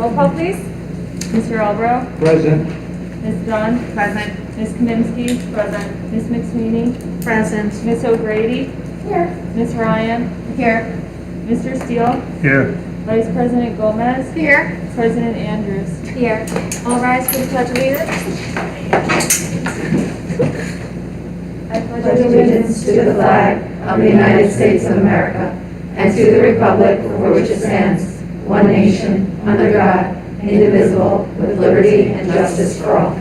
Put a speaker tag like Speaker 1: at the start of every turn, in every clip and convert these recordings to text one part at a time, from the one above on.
Speaker 1: Roll call, please. Mr. Albro?
Speaker 2: Present.
Speaker 1: Ms. Dunn?
Speaker 3: Present.
Speaker 1: Ms. Kaminsky?
Speaker 3: Present.
Speaker 1: Ms. McSweeney?
Speaker 3: Present.
Speaker 1: Ms. O'Grady?
Speaker 3: Here.
Speaker 1: Ms. Ryan?
Speaker 3: Here.
Speaker 1: Mr. Steele?
Speaker 2: Here.
Speaker 1: Vice President Gomez?
Speaker 3: Here.
Speaker 1: President Andrews?
Speaker 3: Here.
Speaker 1: All rise for the Pledge of Allegiance. I
Speaker 4: Pledge allegiance to the flag of the United States of America and to the republic for which it stands, one nation, under God, indivisible, with liberty and justice for all.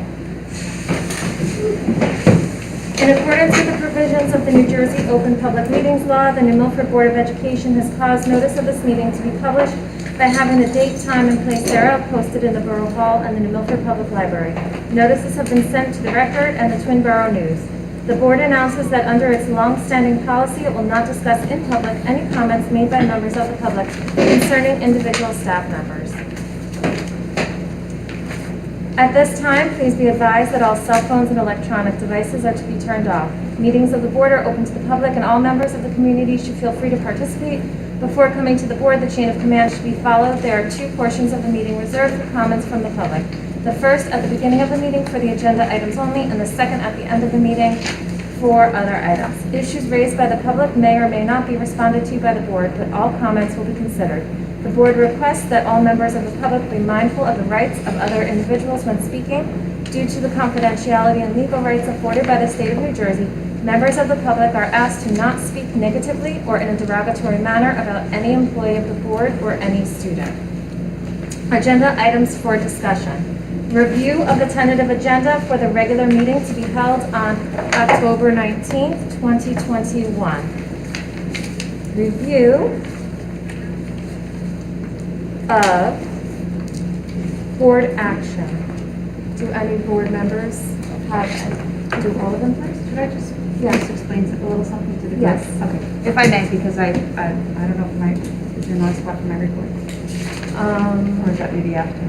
Speaker 1: In accordance with the provisions of the New Jersey Open Public Meetings Law, the New Milford Board of Education has caused notice of this meeting to be published by having the date, time, and place thereof posted in the Borough Hall and the New Milford Public Library. Notices have been sent to the Record and the Twin Borough News. The Board announces that under its long-standing policy, it will not discuss in public any comments made by members of the public concerning individual staff members. At this time, please be advised that all cell phones and electronic devices are to be turned off. Meetings of the Board are open to the public, and all members of the community should feel free to participate. Before coming to the Board, the chain of command should be followed. There are two portions of the meeting reserved for comments from the public. The first at the beginning of the meeting for the agenda items only, and the second at the end of the meeting for other items. Issues raised by the public may or may not be responded to by the Board, but all comments will be considered. The Board requests that all members of the public be mindful of the rights of other individuals when speaking. Due to the confidentiality and legal rights afforded by the State of New Jersey, members of the public are asked to not speak negatively or in a derogatory manner about any employee of the Board or any student. Agenda items for discussion. Review of the tentative agenda for the regular meeting to be held on October 19th, 2021. Review of board action. Do any board members have, do all of them first?
Speaker 3: Should I just explain a little something to the group?
Speaker 1: Yes.
Speaker 3: Okay. If I may, because I don't know if is there no spot for my report? Or is that maybe after?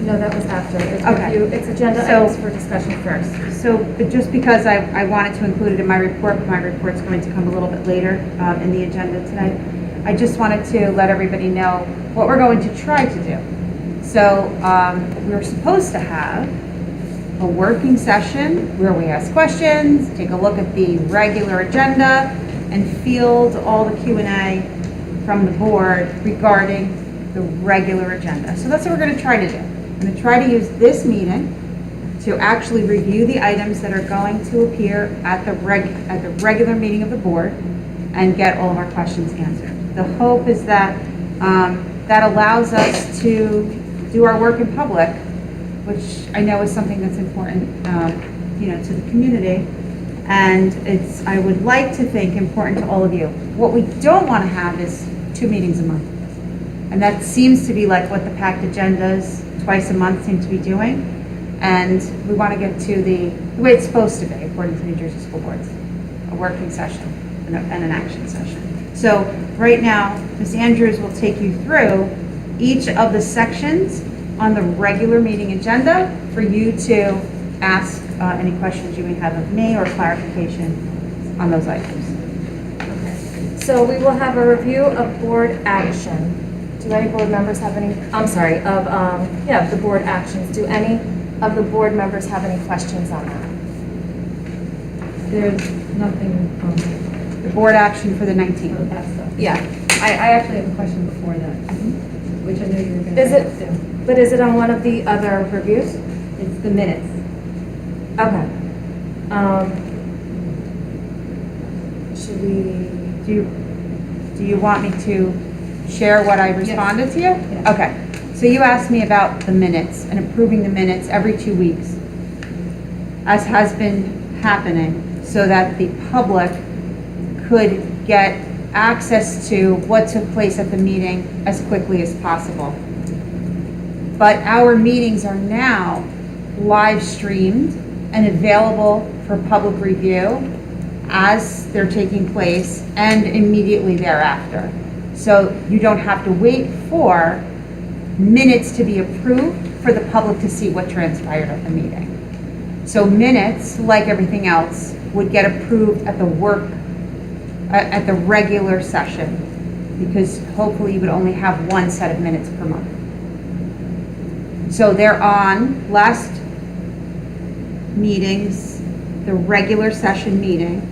Speaker 1: No, that was after. It's
Speaker 3: Okay.
Speaker 1: review. It's agenda items for discussion first.
Speaker 3: So, but just because I wanted to include it in my report, but my report's going to come a little bit later in the agenda tonight, I just wanted to let everybody know what we're going to try to do. So we're supposed to have a working session where we ask questions, take a look at the regular agenda, and field all the Q&A from the board regarding the regular agenda. So that's what we're going to try to do. I'm going to try to use this meeting to actually review the items that are going to appear at the regular meeting of the board and get all of our questions answered. The hope is that that allows us to do our work in public, which I know is something that's important, to the community, and it's, I would like to think, important to all of you. What we don't want to have is 2 meetings a month, and that seems to be like what the packed agendas twice a month seem to be doing, and we want to get to the way it's supposed to be, according to New Jersey School Boards, a working session and an action session. So right now, Ms. Andrews will take you through each of the sections on the regular meeting agenda for you to ask any questions you may have of me or clarification on those items.
Speaker 1: Okay. So we will have a review of board action. Do any board members have any, the board actions. Do any of the board members have any questions on that?
Speaker 5: There's nothing
Speaker 3: The board action for the 19th.
Speaker 5: on that stuff.
Speaker 1: Yeah.
Speaker 5: I actually have a question before that, which I know you were going to
Speaker 1: Is it-
Speaker 5: ask too.
Speaker 1: But is it on one of the other reviews?
Speaker 5: It's the minutes.
Speaker 1: Okay. Should we?
Speaker 3: Do you want me to share what I responded to you?
Speaker 5: Yes.
Speaker 3: Okay. So you asked me about the minutes and approving the minutes every 2 weeks, as has been happening, so that the public could get access to what took place at the meeting as quickly as possible. But our meetings are now live streamed and available for public review as they're taking place and immediately thereafter. So you don't have to wait for minutes to be approved for the public to see what transpired at the meeting. So minutes, like everything else, would get approved at the regular session because hopefully you would only have one set of minutes per month. So they're on last meetings, the regular session meeting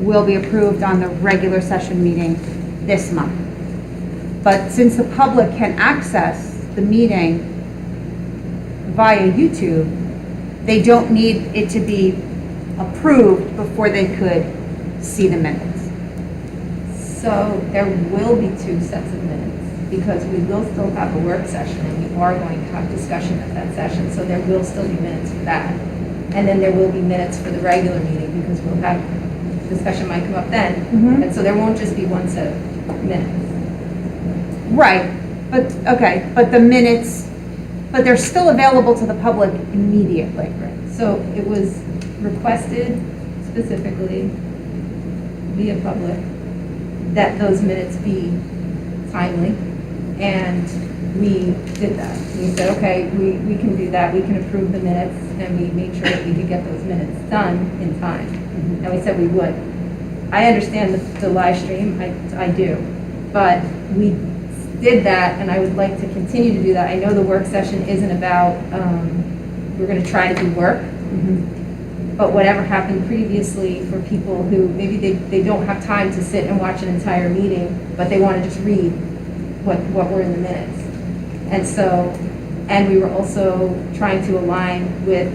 Speaker 3: will be approved on the regular session meeting this month. But since the public can access the meeting via YouTube, they don't need it to be approved before they could see the minutes.
Speaker 2: So there will be 2 sets of minutes because we will still have a work session and we are going to have discussion at that session. So there will still be minutes for that. And then there will be minutes for the regular meeting because we'll have, discussion might come up then. And so there won't just be one set of minutes.
Speaker 3: Right, but, okay, but the minutes, but they're still available to the public immediately.
Speaker 2: So it was requested specifically via public that those minutes be timely, and we did that. We said, okay, we can do that, we can approve the minutes, and we made sure that we could get those minutes done in time. And we said we would. I understand the live stream, I do, but we did that, and I would like to continue to do that. I know the work session isn't about, we're gonna try to do work, but whatever happened previously for people who, maybe they don't have time to sit and watch an entire meeting, but they wanna just read what were in the minutes. And so, and we were also trying to align with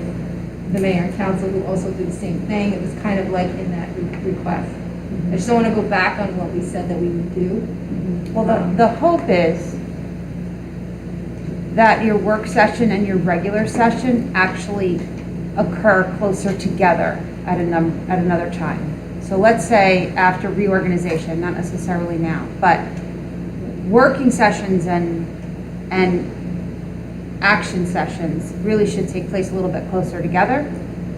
Speaker 2: the mayor and council who also do the same thing. It was kind of like in that request. I just don't wanna go back on what we said that we would do.
Speaker 3: Well, the hope is that your work session and your regular session actually occur closer together at another time. So let's say after reorganization, not necessarily now, but working sessions and action sessions really should take place a little bit closer together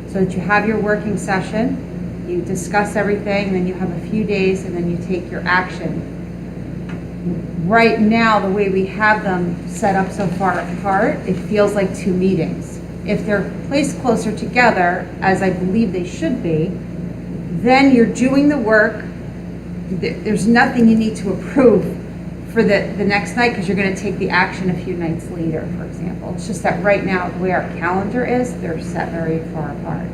Speaker 3: so that you have your working session, you discuss everything, and then you have a few days, and then you take your action. Right now, the way we have them set up so far apart, it feels like 2 meetings. If they're placed closer together, as I believe they should be, then you're doing the work. There's nothing you need to approve for the next night because you're going to take the action a few nights later, for example. It's just that right now, the way our calendar is, they're set very far apart.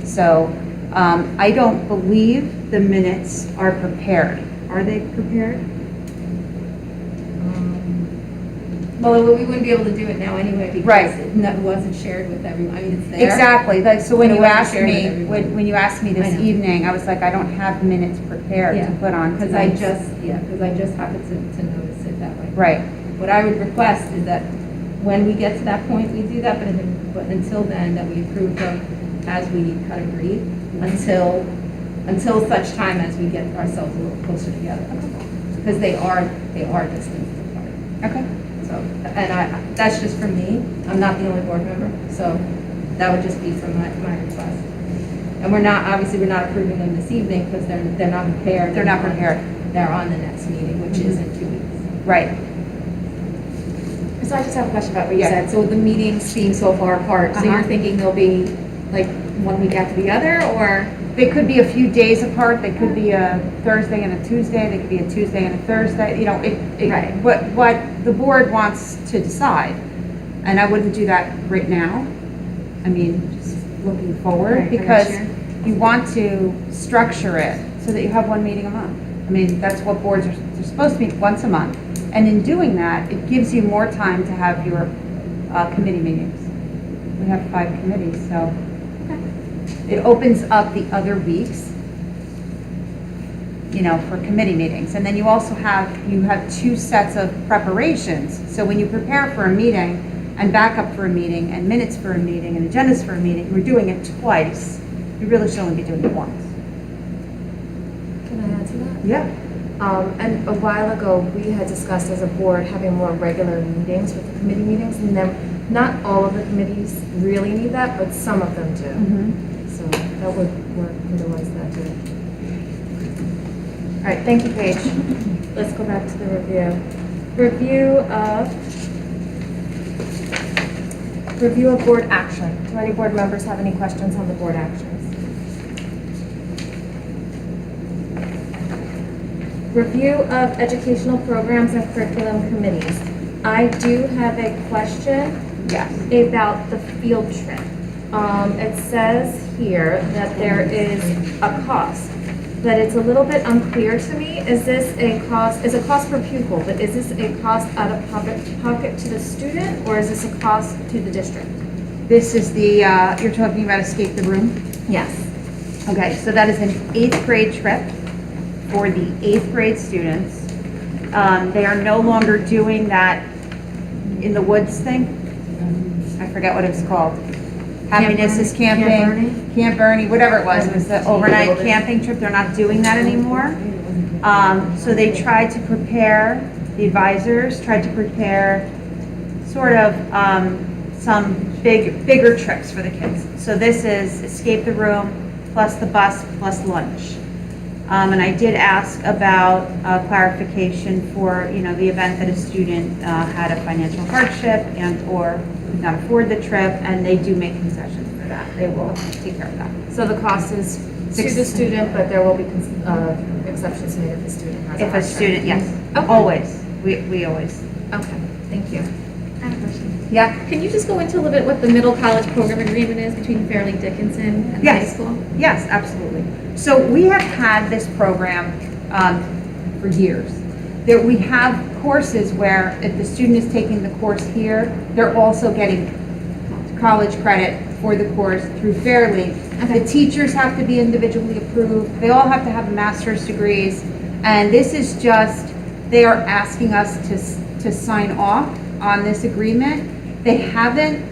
Speaker 3: So I don't believe the minutes are prepared. Are they prepared?
Speaker 2: Well, we wouldn't be able to do it now anyway because
Speaker 3: Right.
Speaker 2: it wasn't shared with everyone. I mean, it's there.
Speaker 3: Exactly. So when
Speaker 2: But it
Speaker 3: you
Speaker 2: wasn't
Speaker 3: asked
Speaker 2: shared with
Speaker 3: me,
Speaker 2: everyone.
Speaker 3: when you asked me
Speaker 2: I
Speaker 3: this
Speaker 2: know.
Speaker 3: evening, I was like, I don't have minutes prepared to put on
Speaker 2: Because I
Speaker 3: tonight's.
Speaker 2: just happened to notice it that way.
Speaker 3: Right.
Speaker 2: What I would request is that when we get to that point, we do that, but until then, that we approve them as we kind of agreed until such time as we get ourselves a little closer together. Because they are distant apart.
Speaker 3: Okay.
Speaker 2: So, and that's just for me. I'm not the only board member, so that would just be from my request. And we're not approving them this evening because they're not prepared.
Speaker 3: They're not prepared.
Speaker 2: They're on the next meeting, which is in 2 weeks.
Speaker 3: Right.
Speaker 1: So I just have a question about what you
Speaker 3: Yeah.
Speaker 1: said. So the meetings being so far apart, so you're
Speaker 3: Uh-huh.
Speaker 1: thinking they'll be like 1 week after the other, or?
Speaker 3: They could be a few days apart. They could be a Thursday and a Tuesday. They could be a Tuesday and a Thursday. You know,
Speaker 1: Right.
Speaker 3: what the board wants to decide. And I wouldn't do that right now. I mean, just looking forward
Speaker 1: Right, for
Speaker 3: because
Speaker 1: next year.
Speaker 3: you want to structure it so that you have 1 meeting a month. I mean, that's what boards are, they're supposed to meet once a month. And in doing that, it gives you more time to have your committee meetings. We have 5 committees, so it opens up the other weeks, you know, for committee meetings. And then you also have 2 sets of preparations. So when you prepare for a meeting and backup for a meeting and minutes for a meeting and agendas for a meeting, we're doing it twice. You really should only be doing it once.
Speaker 1: Can I add to that?
Speaker 3: Yeah.
Speaker 1: And a while ago, we had discussed as a board having more regular meetings with the committee meetings, and then not all of the committees really need that, but some of them do. So that would work otherwise that too. All right, thank you, Paige. Let's go back to the review. Review of board action. Do any board members have any questions on the board actions? Review of educational programs and curriculum committees. I do have a question
Speaker 3: Yes.
Speaker 1: about the field trip. It says here that there is a cost, but it's a little bit unclear to me. Is this a cost, is a cost per pupil, but is this a cost out of pocket to the student, or is this a cost to the district?
Speaker 3: This is the, you're talking about Escape the Room?
Speaker 1: Yes.
Speaker 3: Okay, so that is an 8th grade trip for the 8th grade students. They are no longer doing that in the woods thing. I forget what it's called. Happiness is camping. Camp Bernie, whatever it was. It was the overnight camping trip. They're not doing that anymore. So they tried to prepare, the advisors tried to prepare sort of some bigger trips for the kids. So this is Escape the Room, plus the bus, plus lunch. And I did ask about clarification for, you know, the event that a student had a financial hardship and or could not afford the trip, and they do make concessions for that. They will take care of that.
Speaker 1: So the cost is to the student, but there will be exceptions made if the student has a
Speaker 3: If a
Speaker 1: hardship.
Speaker 3: student, yes,
Speaker 1: Okay.
Speaker 3: always. We always.
Speaker 1: Okay, thank you. I have a question.
Speaker 3: Yeah,
Speaker 6: Can you just go into a little bit what the middle college program agreement is between Fairleigh Dickinson and the high
Speaker 3: Yes.
Speaker 6: school?
Speaker 3: yes, absolutely. So we have had this program for years. That we have courses where if the student is taking the course here, they're also getting college credit for the course through Fairleigh. The teachers have to be individually approved. They all have to have master's degrees. And this is just, they are asking us to sign off on this agreement. They haven't,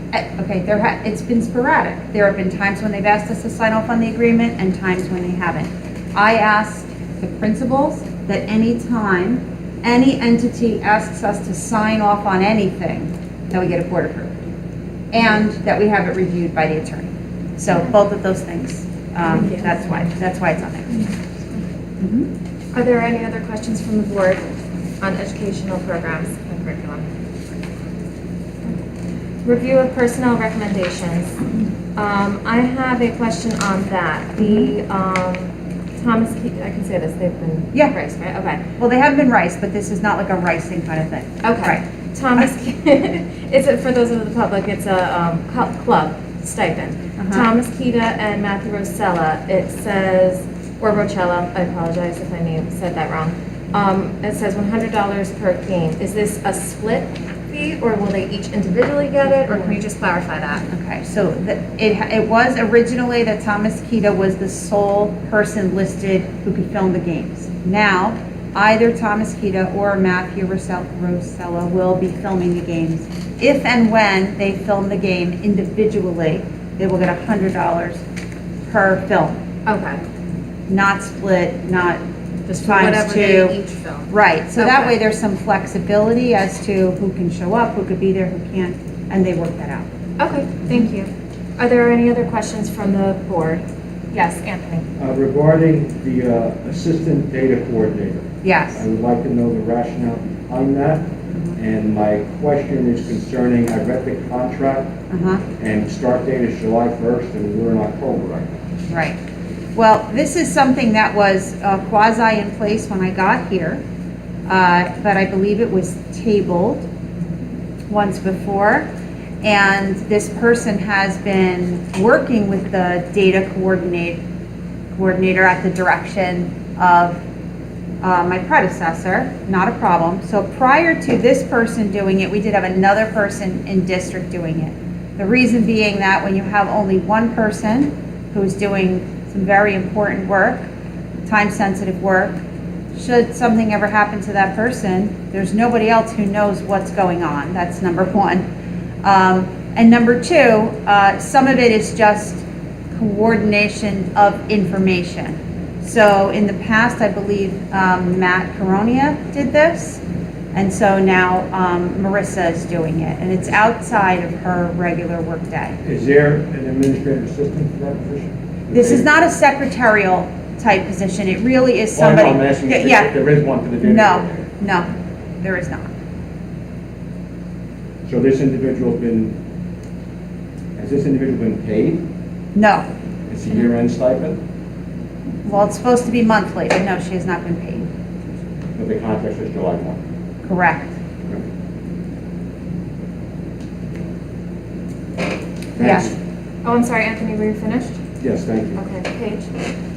Speaker 3: okay, it's been sporadic. There have been times when they've asked us to sign off on the agreement and times when they haven't. I asked the principals that any time any entity asks us to sign off on anything, that we get a court approved. And that we have it reviewed by the attorney. So both of those things, that's why it's on there.
Speaker 1: Are there any other questions from the board on educational programs and curriculum? Review of personnel recommendations. I have a question on that. The Thomas, I can say this, they've been
Speaker 3: Yeah.
Speaker 1: raised, right? Okay.
Speaker 3: Well, they have been rice, but this is not like a ricing kind of thing.
Speaker 1: Okay.
Speaker 3: Right.
Speaker 1: Thomas, it's for those of the public, it's a club stipend. Thomas Kita and Matthew Rosella, it says, or Rocella, I apologize if I said that wrong. It says $100 per game. Is this a split fee, or will they each individually get it, or can you just clarify that?
Speaker 3: Okay, so it was originally that Thomas Kita was the sole person listed who could film the games. Now, either Thomas Kita or Matthew Rosella will be filming the games. If and when they film the game individually, they will get $100 per film.
Speaker 1: Okay.
Speaker 3: Not split, not
Speaker 1: Just for
Speaker 3: times
Speaker 1: whatever
Speaker 3: two.
Speaker 1: they each film.
Speaker 3: Right, so that
Speaker 1: Okay.
Speaker 3: way there's some flexibility as to who can show up, who could be there, who can't, and they work that out.
Speaker 1: Okay, thank you. Are there any other questions from the board? Yes, Anthony.
Speaker 7: Regarding the assistant data coordinator, I
Speaker 3: Yes,
Speaker 7: would like to know the rationale behind that. And my question is concerning, I read the contract, and start date is July 1st, and we're in October right now.
Speaker 3: right. Well, this is something that was quasi in place when I got here, but I believe it was tabled once before. And this person has been working with the data coordinator at the direction of my predecessor, not a problem. So prior to this person doing it, we did have another person in district doing it. The reason being that when you have only one person who's doing some very important work, time-sensitive work, should something ever happen to that person, there's nobody else who knows what's going on. That's number one. And number two, some of it is just coordination of information. So in the past, I believe Matt Caronia did this, and so now Marissa is doing it, and it's outside of her regular workday.
Speaker 7: Is there an administrative assistant for that position?
Speaker 3: This is not a secretarial type position. It really is
Speaker 7: Well,
Speaker 3: somebody.
Speaker 7: I'm asking if
Speaker 3: Yeah.
Speaker 7: there is one for the data
Speaker 3: No,
Speaker 7: coordinator.
Speaker 3: no, there is not.
Speaker 7: So this individual's been, has this individual been paid?
Speaker 3: No.
Speaker 7: It's a year-end stipend?
Speaker 3: Well, it's supposed to be monthly, but no, she has not been paid.
Speaker 7: but the contract says July 1.
Speaker 3: Correct.
Speaker 7: Thanks.
Speaker 3: Yes.
Speaker 1: Oh, I'm sorry, Anthony, were you finished?
Speaker 7: Yes, thank you.
Speaker 1: Okay, Paige?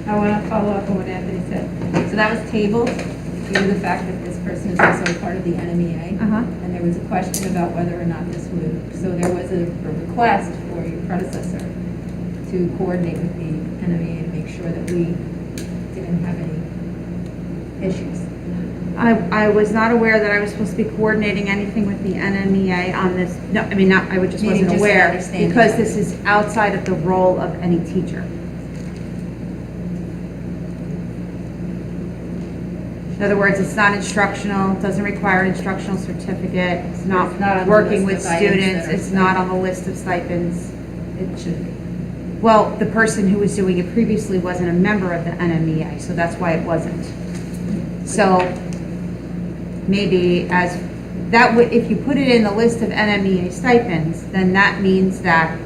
Speaker 2: I want to follow up on what Anthony said. So that was tabled due to the fact that this person is also part of the NMEA.
Speaker 3: Uh-huh.
Speaker 2: And there was a question about whether or not this would, so there was a request for your predecessor to coordinate with the NMEA to make sure that we didn't have any issues.
Speaker 3: I was not aware that I was supposed to be coordinating anything with the NMEA on this. No, I mean, not, I just
Speaker 2: Meaning
Speaker 3: wasn't
Speaker 2: just an
Speaker 3: aware
Speaker 2: understanding.
Speaker 3: because this is outside of the role of any teacher. In other words, it's not instructional, doesn't require an instructional certificate, it's
Speaker 2: It's not on
Speaker 3: not
Speaker 2: the
Speaker 3: working
Speaker 2: list
Speaker 3: with
Speaker 2: of items
Speaker 3: students,
Speaker 2: that are
Speaker 3: it's not on the list of stipends.
Speaker 2: It should be.
Speaker 3: Well, the person who was doing it previously wasn't a member of the NMEA, so that's why it wasn't. So maybe as, that would, if you put it in the list of NMEA stipends, then that means that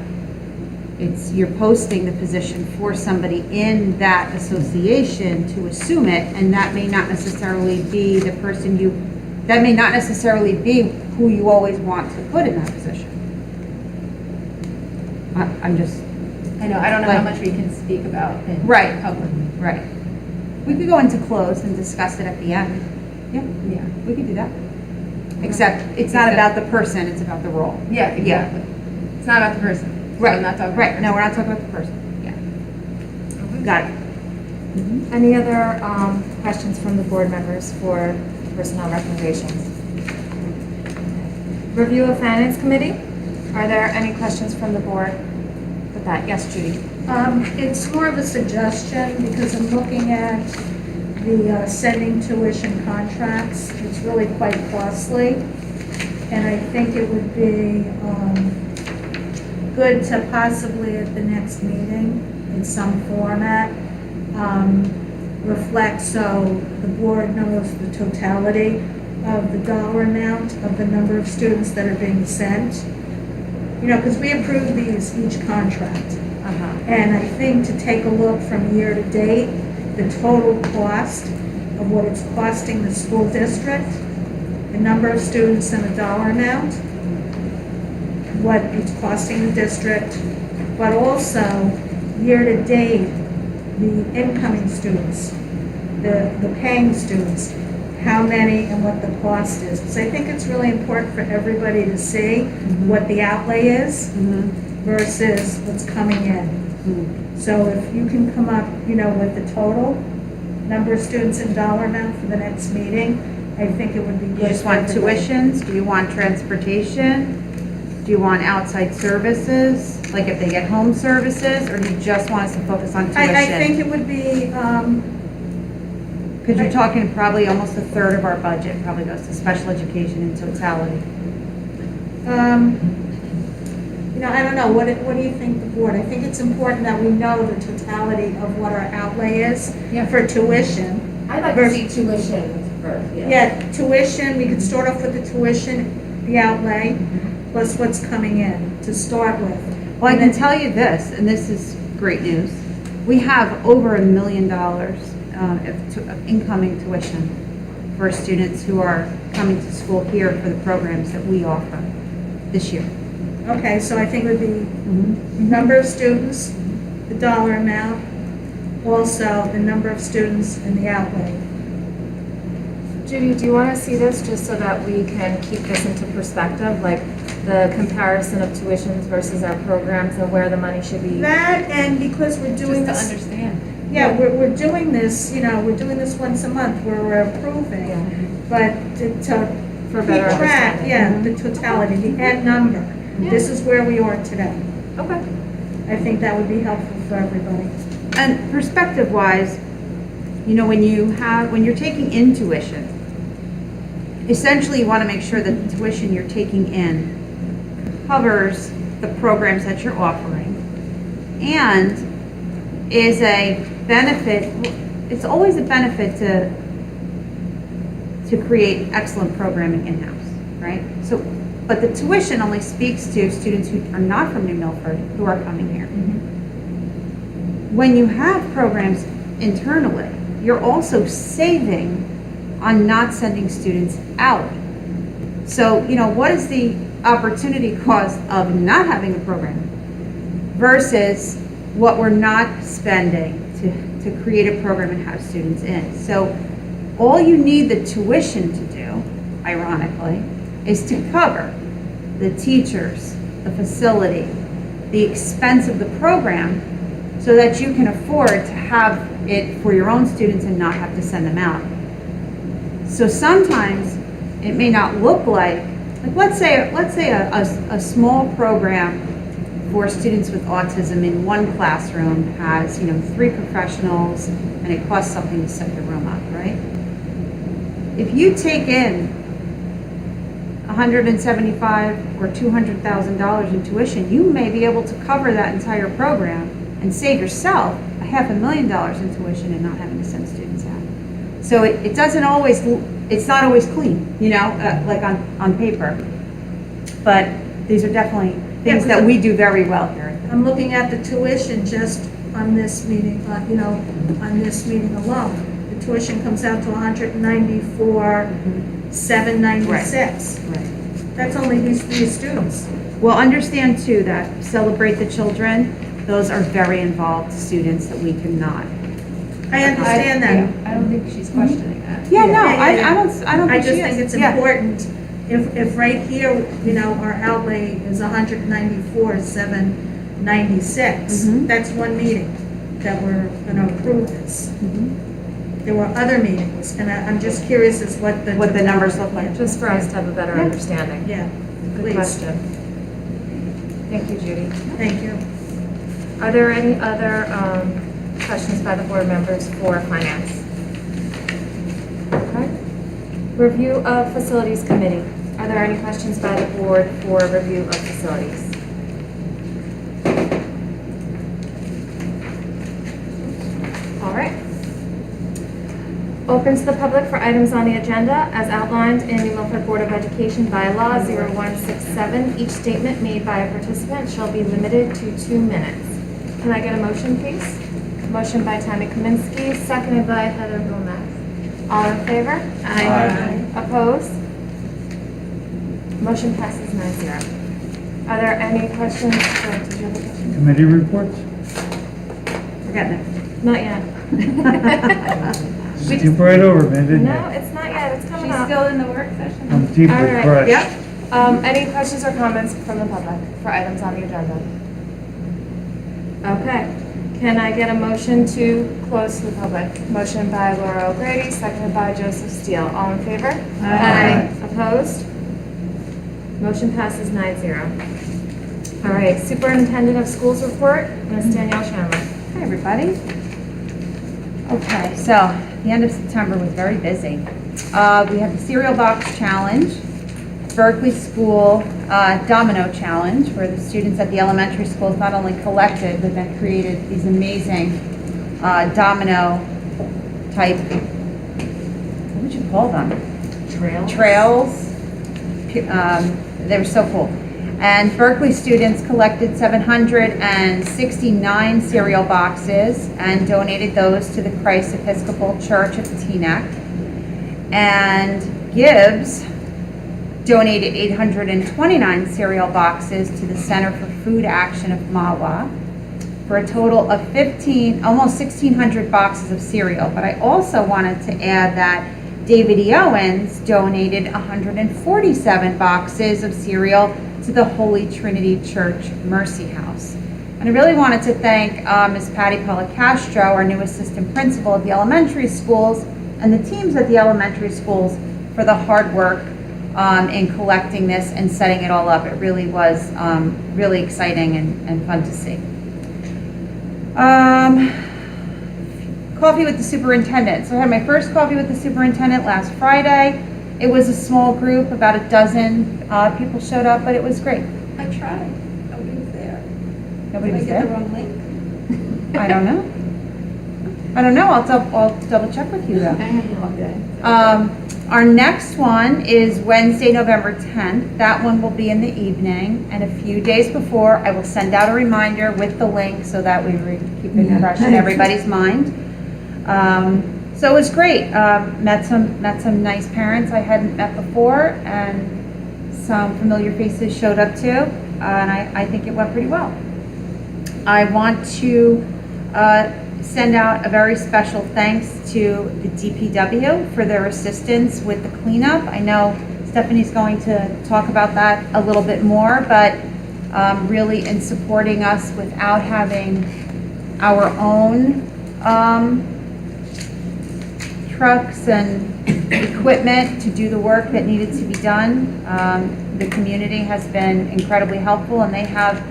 Speaker 3: it's, you're posting the position for somebody in that association to assume it, and that may not necessarily be the person you, that may not necessarily be who you always want to put in that position. I'm just,
Speaker 2: I know, I don't know how
Speaker 3: Like-
Speaker 2: much we can speak about in
Speaker 3: Right.
Speaker 2: public.
Speaker 3: right. We could go into close and discuss it at the end. Yeah,
Speaker 2: Yeah.
Speaker 3: we could do that. Except, it's not about the person, it's about the role.
Speaker 2: Yeah, exactly. It's not about the person. So
Speaker 3: Right,
Speaker 2: I'm not talking about
Speaker 3: right,
Speaker 2: the
Speaker 3: no,
Speaker 2: person.
Speaker 3: we're not talking about the person, yeah. Got it.
Speaker 1: Any other questions from the board members for personnel recommendations? Review of Finance Committee. Are there any questions from the board with that? Yes, Judy?
Speaker 8: It's more of a suggestion because I'm looking at the sending tuition contracts. It's really quite costly. And I think it would be good to possibly at the next meeting in some format reflect so the board knows the totality of the dollar amount of the number of students that are being sent. You know, because we approve these, each contract. And I think to take a look from year to date, the total cost of what it's costing the school district, the number of students and the dollar amount, what it's costing the district, but also year to date, the incoming students, the paying students, how many and what the cost is. So I think it's really important for everybody to see what the outlay is versus what's coming in. So if you can come up, you know, with the total number of students and dollar amount for the next meeting, I think it would be good.
Speaker 3: You just want
Speaker 8: for everybody.
Speaker 3: tuitions? Do you want transportation? Do you want outside services, like if they get home services, or do you just want us to focus on tuition?
Speaker 8: I think it would be,
Speaker 3: Because you're talking probably almost a third of our budget probably goes to special education in totality.
Speaker 8: you know, I don't know, what do you think, the board? I think it's important that we know the totality of what our outlay is
Speaker 2: Yeah.
Speaker 8: for tuition.
Speaker 4: I'd like to see tuition first, yeah.
Speaker 8: Yeah, tuition, we could start off with the tuition, the outlay, plus what's coming in to start with.
Speaker 3: Well, I
Speaker 8: And
Speaker 3: can
Speaker 8: then-
Speaker 3: tell you this, and this is great news. We have over $1 million of incoming tuition for students who are coming to school here for the programs that we offer this year.
Speaker 8: Okay, so I think it would be number of students, the dollar amount, also the number of students and the outlay.
Speaker 1: Judy, do you want to see this just so that we can keep this into perspective, like the comparison of tuitions versus our programs and where the money should be?
Speaker 8: That, and because we're doing
Speaker 2: Just to
Speaker 8: this,
Speaker 2: understand.
Speaker 8: yeah, we're doing this, you know, we're doing this once a month where we're approving, but to
Speaker 1: For
Speaker 8: keep
Speaker 1: better
Speaker 8: track,
Speaker 1: understanding.
Speaker 8: yeah, the totality, the end number. This is where we are today.
Speaker 1: Okay.
Speaker 8: I think that would be helpful for everybody.
Speaker 3: And perspective-wise, you know, when you're taking in tuition, essentially you want to make sure that the tuition you're taking in covers the programs that you're offering and is a benefit. It's always a benefit to create excellent programming in-house, right? So, but the tuition only speaks to students who are not from New Milford who are coming here. When you have programs internally, you're also saving on not sending students out. So, what is the opportunity cost of not having a program versus what we're not spending to create a program and have students in? So all you need the tuition to do, ironically, is to cover the teachers, the facility, the expense of the program, so that you can afford to have it for your own students and not have to send them out. So sometimes it may not look like let's say a small program for students with autism in one classroom has 3 professionals and it costs something to set the room up, right? If you take in $175,000 or $200,000 in tuition, you may be able to cover that entire program and save yourself $500,000 in tuition and not having to send students out. So it doesn't always, it's not always clean, like on paper. But these are definitely things that we do very well here.
Speaker 8: I'm looking at the tuition just on this meeting, on this meeting alone. The tuition comes out to $194,796.
Speaker 3: Right.
Speaker 8: That's only these 3 students.
Speaker 3: Well, understand too that Celebrate the Children, those are very involved students that we cannot.
Speaker 8: I understand that.
Speaker 2: I don't think she's questioning that.
Speaker 3: Yeah, no,
Speaker 8: Yeah.
Speaker 3: I don't
Speaker 8: I
Speaker 3: think
Speaker 8: just
Speaker 3: she
Speaker 8: think
Speaker 3: is.
Speaker 8: it's
Speaker 3: Yeah.
Speaker 8: important, if right here, our outlay is $194,796,
Speaker 3: Mhm.
Speaker 8: that's one meeting that we're gonna approve this. There were other meetings, and I'm just curious as what the
Speaker 3: numbers look like.
Speaker 1: Just for us to have a better
Speaker 3: Yeah.
Speaker 1: understanding.
Speaker 8: Yeah,
Speaker 1: Good
Speaker 8: please.
Speaker 1: question. Thank you, Judy.
Speaker 8: Thank you.
Speaker 1: Are there any other questions by the board members for finance? Okay. Review of facilities committee. Are there any questions by the board for review of facilities? All right. Open to the public for items on the agenda as outlined in the Milford Board of Education bylaw 0167. Each statement made by a participant shall be limited to 2 minutes. Can I get a motion, please? Motion by Tammy Kaminsky, seconded by Heather Gomez. All in favor?
Speaker 7: Aye.
Speaker 1: Opposed? Motion passes 9-0. Are there any questions? Did you have a question?
Speaker 9: Committee reports?
Speaker 3: We're getting it.
Speaker 1: Not yet.
Speaker 9: Skip right over, man, didn't
Speaker 1: No,
Speaker 9: you?
Speaker 1: it's not yet. It's coming
Speaker 3: She's
Speaker 1: up.
Speaker 3: still in the work session?
Speaker 9: I'm deeply
Speaker 1: All right.
Speaker 9: crushed.
Speaker 3: Yep.
Speaker 1: Any questions or comments from the public for items on the agenda? Okay. Can I get a motion to close to the public? Motion by Laura O'Grady, seconded by Joseph Steele. All in favor?
Speaker 3: Aye.
Speaker 1: Opposed? Motion passes 9-0. All right, Superintendent of Schools report, Ms. Danielle Chandler.
Speaker 3: Hi, everybody. Okay, so the end of September was very busy. We had the cereal box challenge, Berkeley School domino challenge, where the students at the elementary schools not only collected, but then created these amazing domino type, what would you call them? Trails. They were so cool. And Berkeley students collected 769 cereal boxes and donated those to the Christ Episcopal Church of Teaneck. And Gibbs donated 829 cereal boxes to the Center for Food Action of Mahwah for a total of almost 1,600 boxes of cereal. But I also wanted to add that David E. Owens donated 147 boxes of cereal to the Holy Trinity Church Mercy House. And I really wanted to thank Ms. Patty Policastro, our new assistant principal at the elementary schools, and the teams at the elementary schools for the hard work in collecting this and setting it all up. It really was really exciting and fun to see. Coffee with the superintendent. So I had my first coffee with the superintendent last Friday. It was a small group, about a dozen people showed up, but it was great.
Speaker 2: I tried. Nobody was there.
Speaker 3: Nobody
Speaker 2: Did I
Speaker 3: was
Speaker 2: get the
Speaker 3: there?
Speaker 2: wrong link?
Speaker 3: I don't know. I'll double check with you though.
Speaker 2: I had the wrong day.
Speaker 3: Our next one is Wednesday, November 10th. That one will be in the evening, and a few days before, I will send out a reminder with the link so that we keep it fresh in everybody's mind. So it was great. Met some nice parents I hadn't met before, and some familiar faces showed up too, and I think it went pretty well. I want to send out a very special thanks to the DPW for their assistance with the cleanup. I know Stephanie's going to talk about that a little bit more, but really in supporting us without having our own trucks and equipment to do the work that needed to be done. The community has been incredibly helpful, and they have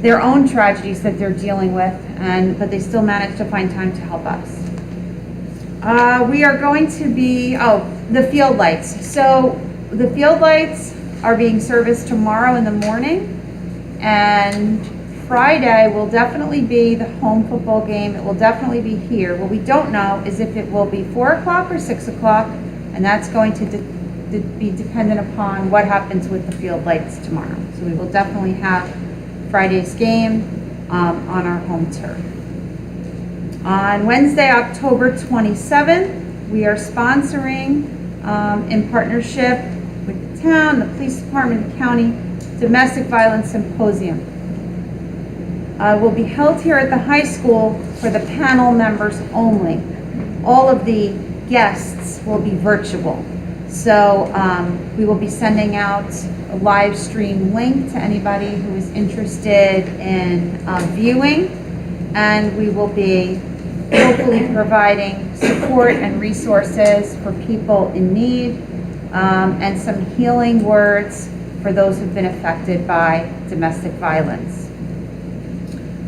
Speaker 3: their own tragedies that they're dealing with, but they still manage to find time to help us. We are going to be, the field lights. So the field lights are being serviced tomorrow in the morning, and Friday will definitely be the home football game. It will definitely be here. What we don't know is if it will be 4 o'clock or 6 o'clock, and that's going to be dependent upon what happens with the field lights tomorrow. So we will definitely have Friday's game on our home turf. On Wednesday, October 27th, we are sponsoring, in partnership with the town, the police department, the county, Domestic Violence Symposium. Will be held here at the high school for the panel members only. All of the guests will be virtual. So we will be sending out a live stream link to anybody who is interested in viewing, and we will be hopefully providing support and resources for people in need, and some healing words for those who've been affected by domestic violence.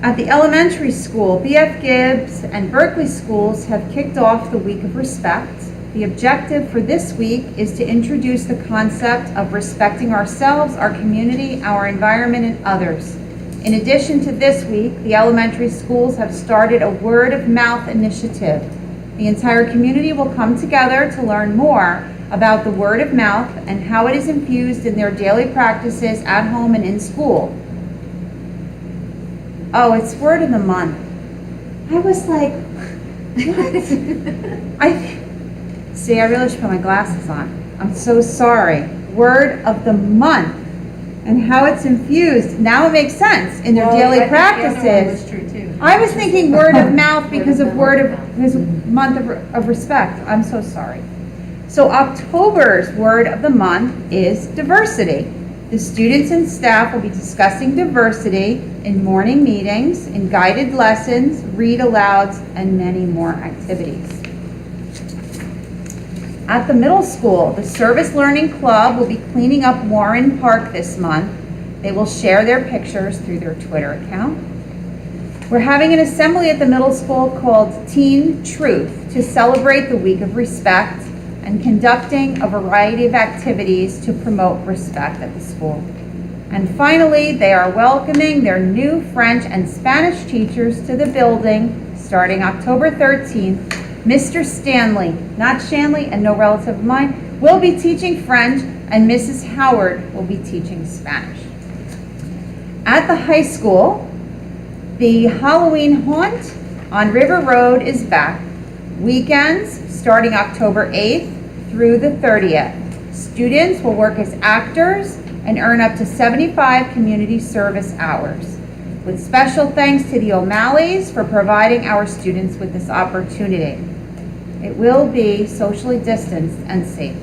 Speaker 3: At the elementary school, B.F. Gibbs and Berkeley schools have kicked off the Week of Respect. The objective for this week is to introduce the concept of respecting ourselves, our community, our environment, and others. In addition to this week, the elementary schools have started a word of mouth initiative. The entire community will come together to learn more about the word of mouth and how it is infused in their daily practices at home and in school. Oh, it's word of the month. I was like, what? See, I really should put my glasses on. I'm so sorry. Word of the month and how it's infused. Now it makes sense in their daily practices. I was thinking word of mouth because of his month of respect. I'm so sorry. So October's word of the month is diversity. The students and staff will be discussing diversity in morning meetings, in guided lessons, read alouds, and many more activities. At the middle school, the Service Learning Club will be cleaning up Warren Park this month. They will share their pictures through their Twitter account. We're having an assembly at the middle school called Teen Truth to celebrate the Week of Respect and conducting a variety of activities to promote respect at the school. And finally, they are welcoming their new French and Spanish teachers to the building starting October 13th. Mr. Stanley, not Shanley and no relative of mine, will be teaching French, and Mrs. Howard will be teaching Spanish. At the high school, the Halloween haunt on River Road is back. Weekends starting October 8th through the 30th. Students will work as actors and earn up to 75 community service hours. With special thanks to the O'Malleys for providing our students with this opportunity. It will be socially distanced and safe.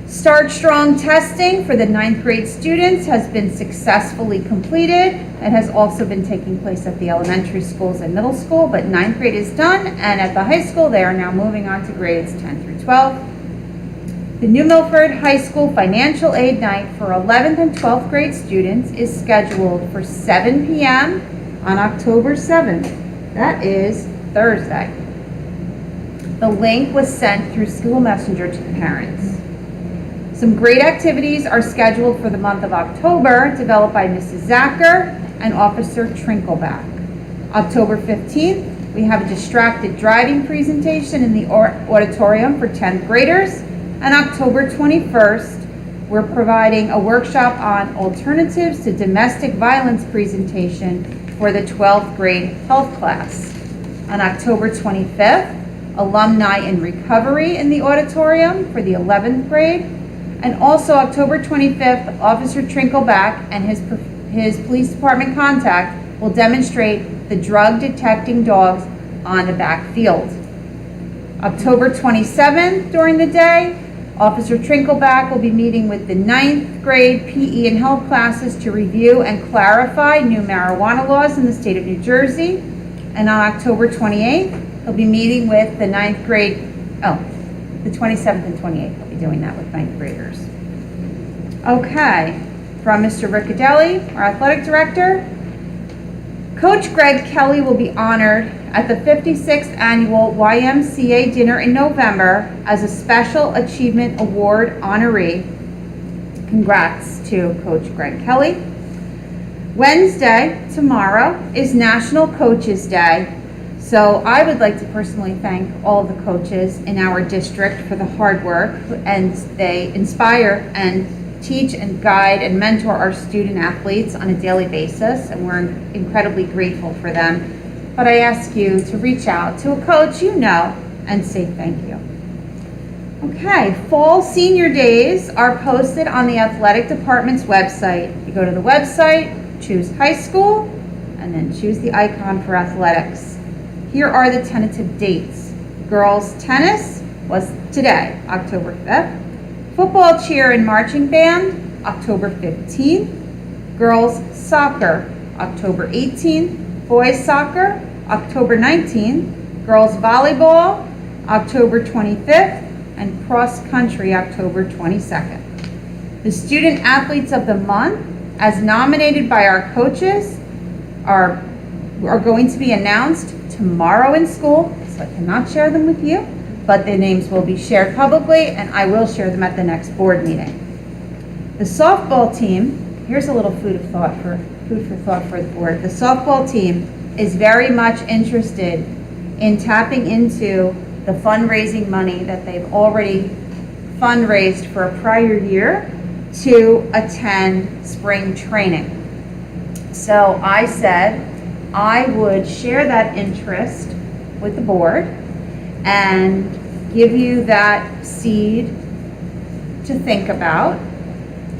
Speaker 3: Start Strong testing for the 9th grade students has been successfully completed and has also been taking place at the elementary schools and middle school, but 9th grade is done, and at the high school they are now moving on to grades 10 through 12. The New Milford High School Financial Aid Night for 11th and 12th grade students is scheduled for 7 p.m. on October 7th. That is Thursday. The link was sent through School Messenger to the parents. Some great activities are scheduled for the month of October, developed by Mrs. Zacher and Officer Trinkleback. October 15th, we have a distracted driving presentation in the auditorium for 10th graders. And October 21st, we're providing a workshop on alternatives to domestic violence presentation for the 12th grade health class. On October 25th, Alumni in Recovery in the auditorium for the 11th grade. And also October 25th, Officer Trinkleback and his police department contact will demonstrate the drug detecting dogs on the backfield. October 27th, during the day, Officer Trinkleback will be meeting with the 9th grade PE and health classes to review and clarify new marijuana laws in the state of New Jersey. And on October 28th, he'll be meeting with the 9th grade, the 27th and 28th, he'll be doing that with 9th graders. Okay, from Mr. Riccadelli, our athletic director. Coach Greg Kelly will be honored at the 56th Annual YMCA Dinner in November as a Special Achievement Award honoree. Congrats to Coach Greg Kelly. Wednesday, tomorrow, is National Coaches Day. So I would like to personally thank all the coaches in our district for the hard work, and they inspire and teach and guide and mentor our student athletes on a daily basis, and we're incredibly grateful for them. But I ask you to reach out to a coach you know and say thank you. Okay, fall senior days are posted on the athletic department's website. You go to the website, choose high school, and then choose the icon for athletics. Here are the tentative dates. Girls tennis was today, October 5th. Football, cheer, and marching band, October 15th. Girls soccer, October 18th. Boys soccer, October 19th. Girls volleyball, October 25th. And cross country, October 22nd. The student athletes of the month, as nominated by our coaches, are going to be announced tomorrow in school, so I cannot share them with you, but the names will be shared publicly, and I will share them at the next board meeting. The softball team, here's a little food for thought for the board. The softball team is very much interested in tapping into the fundraising money that they've already fundraised for a prior year to attend spring training. So I said I would share that interest with the board and give you that seed to think about,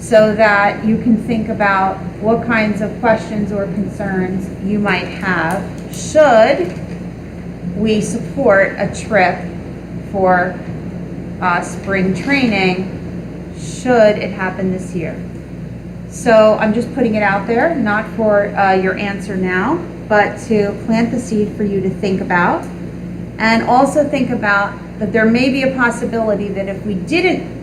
Speaker 3: so that you can think about what kinds of questions or concerns you might have should we support a trip for spring training should it happen this year. So I'm just putting it out there, not for your answer now, but to plant the seed for you to think about. And also think about that there may be a possibility that if we didn't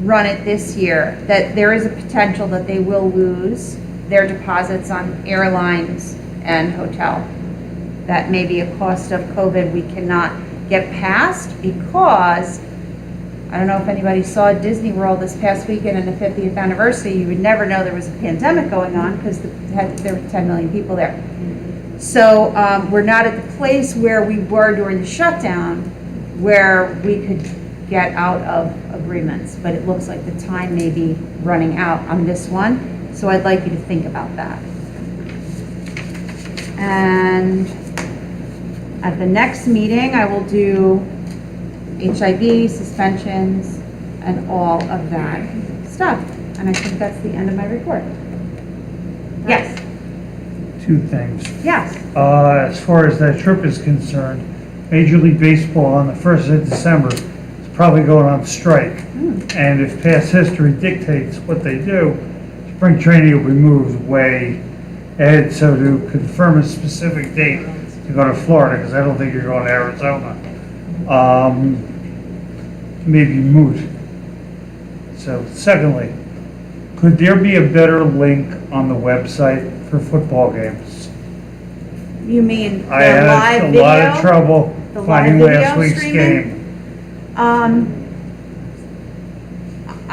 Speaker 3: run it this year, that there is a potential that they will lose their deposits on airlines and hotel. That may be a cost of COVID we cannot get past, because I don't know if anybody saw Disney World this past weekend and the 50th anniversary. You would never know there was a pandemic going on because there were 10 million people there. So we're not at the place where we were during the shutdown, where we could get out of agreements. But it looks like the time may be running out on this one. So I'd like you to think about that. And at the next meeting, I will do HIB, suspensions, and all of that stuff. And I think that's the end of my report. Yes.
Speaker 9: Two things.
Speaker 3: Yes.
Speaker 9: As far as that trip is concerned, Major League Baseball on the 1st of December is probably going on strike. And if past history dictates what they do, spring training will be moved way ahead. So to confirm a specific date to go to Florida, because I don't think you're going to Arizona, maybe moot. So secondly, could there be a better link on the website for football games?
Speaker 3: You mean the
Speaker 9: I had
Speaker 3: live
Speaker 9: a
Speaker 3: video?
Speaker 9: lot of trouble
Speaker 3: The live
Speaker 9: finding
Speaker 3: video
Speaker 9: last week's
Speaker 3: streaming?
Speaker 9: game.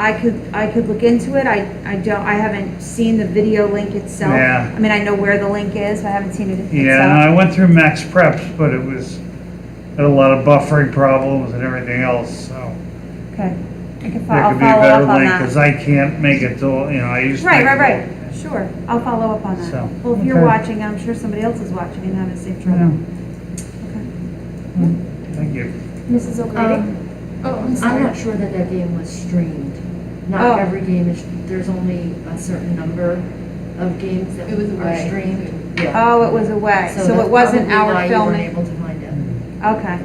Speaker 3: I could look into it. I haven't seen the video link itself.
Speaker 9: Yeah.
Speaker 3: I mean, I know where the link is, but I haven't seen it itself.
Speaker 9: Yeah, and I went through Max Preps, but it had a lot of buffering problems and everything else, so.
Speaker 3: Okay.
Speaker 9: There
Speaker 3: I'll
Speaker 9: could be a
Speaker 3: follow
Speaker 9: better
Speaker 3: up on
Speaker 9: link,
Speaker 3: that.
Speaker 9: because I can't make it till, I used to. make it all.
Speaker 3: Right. Sure. I'll follow up on that.
Speaker 9: So,
Speaker 3: Well, if you're
Speaker 9: okay.
Speaker 3: watching, I'm sure somebody else is watching and having the same trouble.
Speaker 9: Yeah.
Speaker 3: Okay.
Speaker 9: Thank you.
Speaker 1: Mrs. O'Grady?
Speaker 6: Oh, I'm
Speaker 10: I'm
Speaker 6: sorry.
Speaker 10: not sure that that game was streamed.
Speaker 3: Oh.
Speaker 10: Not every game is, there's only a certain number of games that
Speaker 2: It was
Speaker 10: are
Speaker 2: away.
Speaker 10: streamed. Yeah.
Speaker 3: Oh, it was away, so
Speaker 10: that's
Speaker 3: it wasn't
Speaker 10: probably
Speaker 3: our
Speaker 10: why you weren't
Speaker 3: filming?
Speaker 10: able to find it.
Speaker 3: Okay.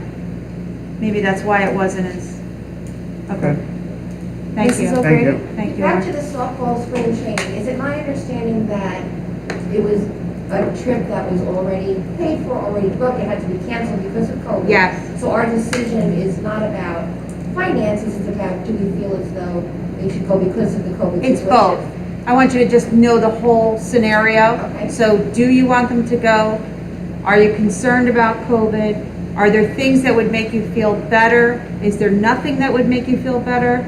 Speaker 3: Maybe that's why it wasn't as, okay. Thank
Speaker 1: Mrs.
Speaker 3: you.
Speaker 9: Thank
Speaker 1: O'Grady?
Speaker 9: you.
Speaker 3: Thank you.
Speaker 11: Back to the softball spring training, is it my understanding that it was a trip that was already paid for, already booked, it had to be canceled because of COVID?
Speaker 3: Yes.
Speaker 11: So our decision is not about finances, it's about, do we feel as though they should go because of the COVID situation?
Speaker 3: It's both. I want you to just know the whole scenario.
Speaker 11: Okay.
Speaker 3: So do you want them to go? Are you concerned about COVID? Are there things that would make you feel better? Is there nothing that would make you feel better?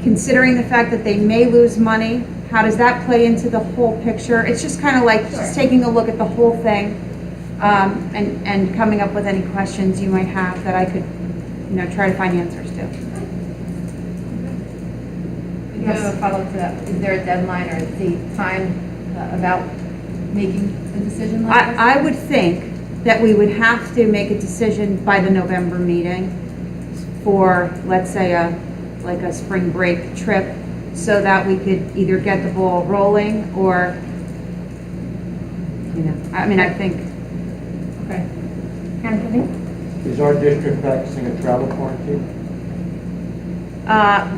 Speaker 3: Considering the fact that they may lose money, how does that play into the whole picture? It's just kind of like just taking a look at the whole thing, and coming up with any questions you might have that I could, try to find answers to.
Speaker 2: Do you have a follow-up to that? Is there a deadline or the time about making the decision like this?
Speaker 3: I would think that we would have to make a decision by the November meeting for, let's say, a spring break trip, so that we could either get the ball rolling or, I think.
Speaker 2: Okay.
Speaker 1: Anthony?
Speaker 7: Is our district practicing a travel quarantine?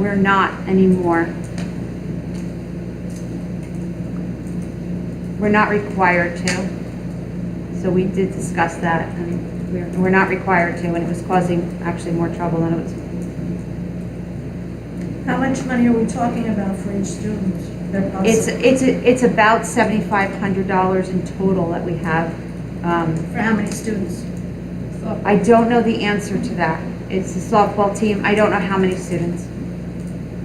Speaker 3: We're not anymore. We're not required to. So we did discuss that, and we're not required to, and it was causing actually more trouble than it was.
Speaker 8: How much money are we talking about for each student? They're possible.
Speaker 3: It's about $7,500 in total that we have.
Speaker 8: For how many students?
Speaker 3: I don't know the answer to that. It's a softball team. I don't know how many students.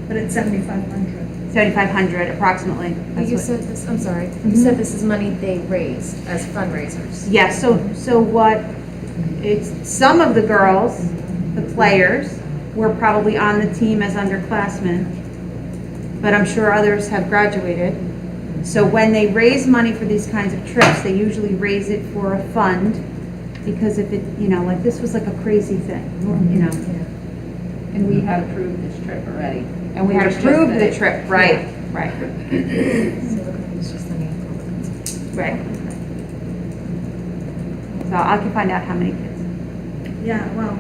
Speaker 8: But it's 7,500.
Speaker 3: 7,500 approximately.
Speaker 1: But
Speaker 3: That's
Speaker 1: you
Speaker 3: what-
Speaker 1: said this, I'm sorry, you said this is money they raised as fundraisers.
Speaker 3: Yeah, so what, it's, some of the girls, the players, were probably on the team as underclassmen, but I'm sure others have graduated. So when they raise money for these kinds of trips, they usually raise it for a fund, because if it, like this was like a crazy thing,
Speaker 2: And we had approved this trip already.
Speaker 3: And we had
Speaker 2: It was just
Speaker 3: approved
Speaker 2: that
Speaker 3: the
Speaker 2: it-
Speaker 3: trip, right, right,
Speaker 1: So it's just the name.
Speaker 3: right. So I can find out how many kids.
Speaker 8: Yeah, well,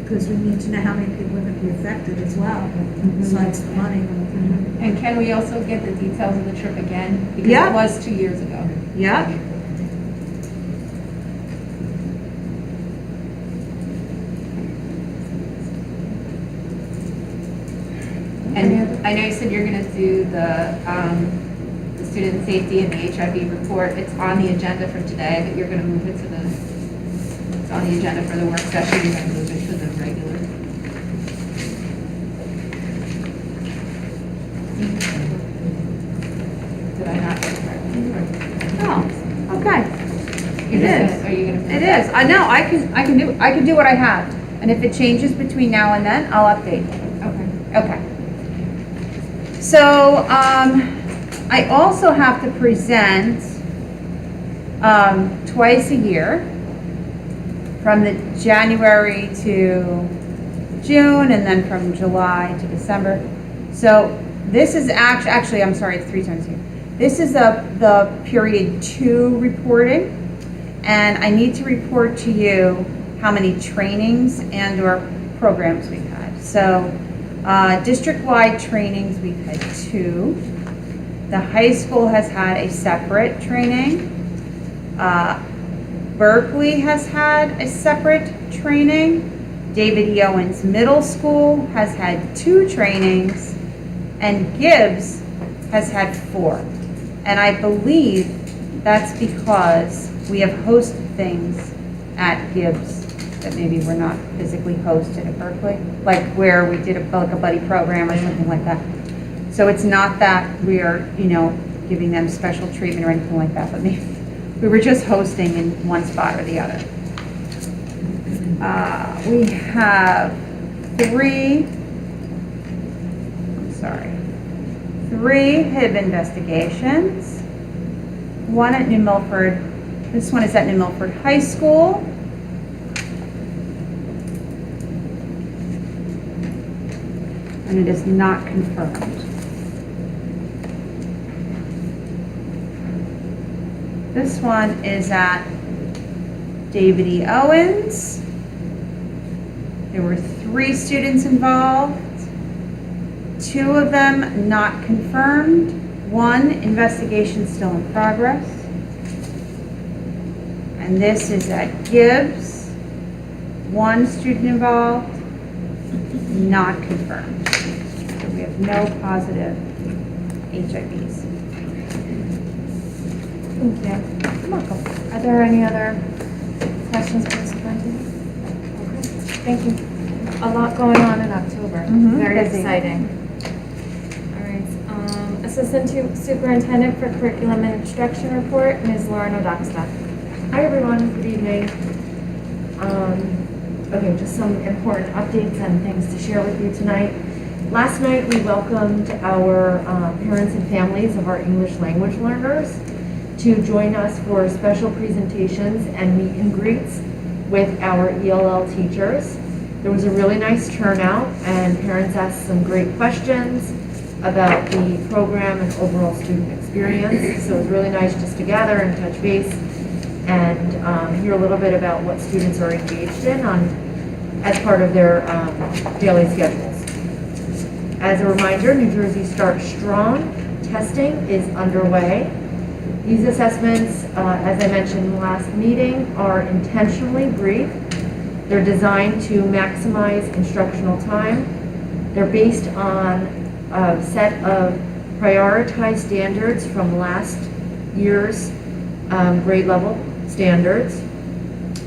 Speaker 8: because we need to know how many people are going to be affected as well, besides the money.
Speaker 2: And can we also get the details of the trip again? Because
Speaker 3: Yeah.
Speaker 2: it was 2 years ago.
Speaker 3: Yeah.
Speaker 2: And I know you said you're going to do the student safety and the HIV report. It's on the agenda for today, but you're going to move it to it's on the agenda for the work session. You're going to move it to the regular. Did I not?
Speaker 3: Oh, okay. It is.
Speaker 2: Are you going to?
Speaker 3: It is. I know. I can do what I have, and if it changes between now and then, I'll update.
Speaker 2: Okay.
Speaker 3: Okay. So, I also have to present, twice a year, from the January to June, and then from July to December. So, this is actually, I'm sorry, it's 3 times a year. This is the period 2 reporting, and I need to report to you how many trainings and or programs we've had. So, district-wide trainings, we've had 2. The high school has had a separate training. Berkeley has had a separate training. David E. Owens Middle School has had 2 trainings, and Gibbs has had 4. And I believe that's because we have hosted things at Gibbs that maybe were not physically hosted at Berkeley, like where we did a buddy program or something like that. So it's not that we're, giving them special treatment or anything like that, but maybe we were just hosting in one spot or the other. We have 3 HIB investigations. One at New Milford. This one is at New Milford High School. and it is not confirmed. This one is at David E. Owens. There were 3 students involved. 2 of them not confirmed. 1 investigation still in progress. And this is at Gibbs. 1 student involved, not confirmed. So we have no positive HIVs.
Speaker 1: Thank you. You're welcome. Are there any other questions for the superintendent? Okay, thank you. A lot going on in October. Very
Speaker 3: Busy.
Speaker 1: exciting. All right, Assistant Superintendent for Curriculum and Instruction Report, Ms. Lauren Odoxta.
Speaker 10: Hi, everyone. Good evening. Okay, just some important updates and things to share with you tonight. Last night, we welcomed our parents and families of our English language learners to join us for special presentations and meet and greets with our ELL teachers. There was a really nice turnout, and parents asked some great questions about the program and overall student experience. So it was really nice just to gather and touch base and hear a little bit about what students are engaged in as part of their daily schedules. As a reminder, New Jersey Starts Strong testing is underway. These assessments, as I mentioned in the last meeting, are intentionally brief. They're designed to maximize instructional time. They're based on a set of prioritized standards from last year's grade level standards.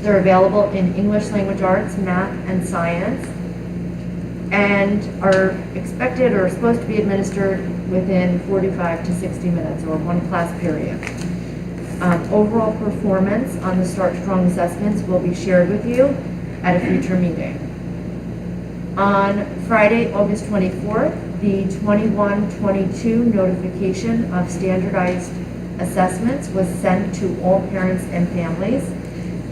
Speaker 10: They're available in English language arts, math, and science, and are expected or supposed to be administered within 45 to 60 minutes or 1 class period. Overall performance on the Start Strong assessments will be shared with you at a future meeting. On Friday, August 24th, the 21-22 notification of standardized assessments was sent to all parents and families,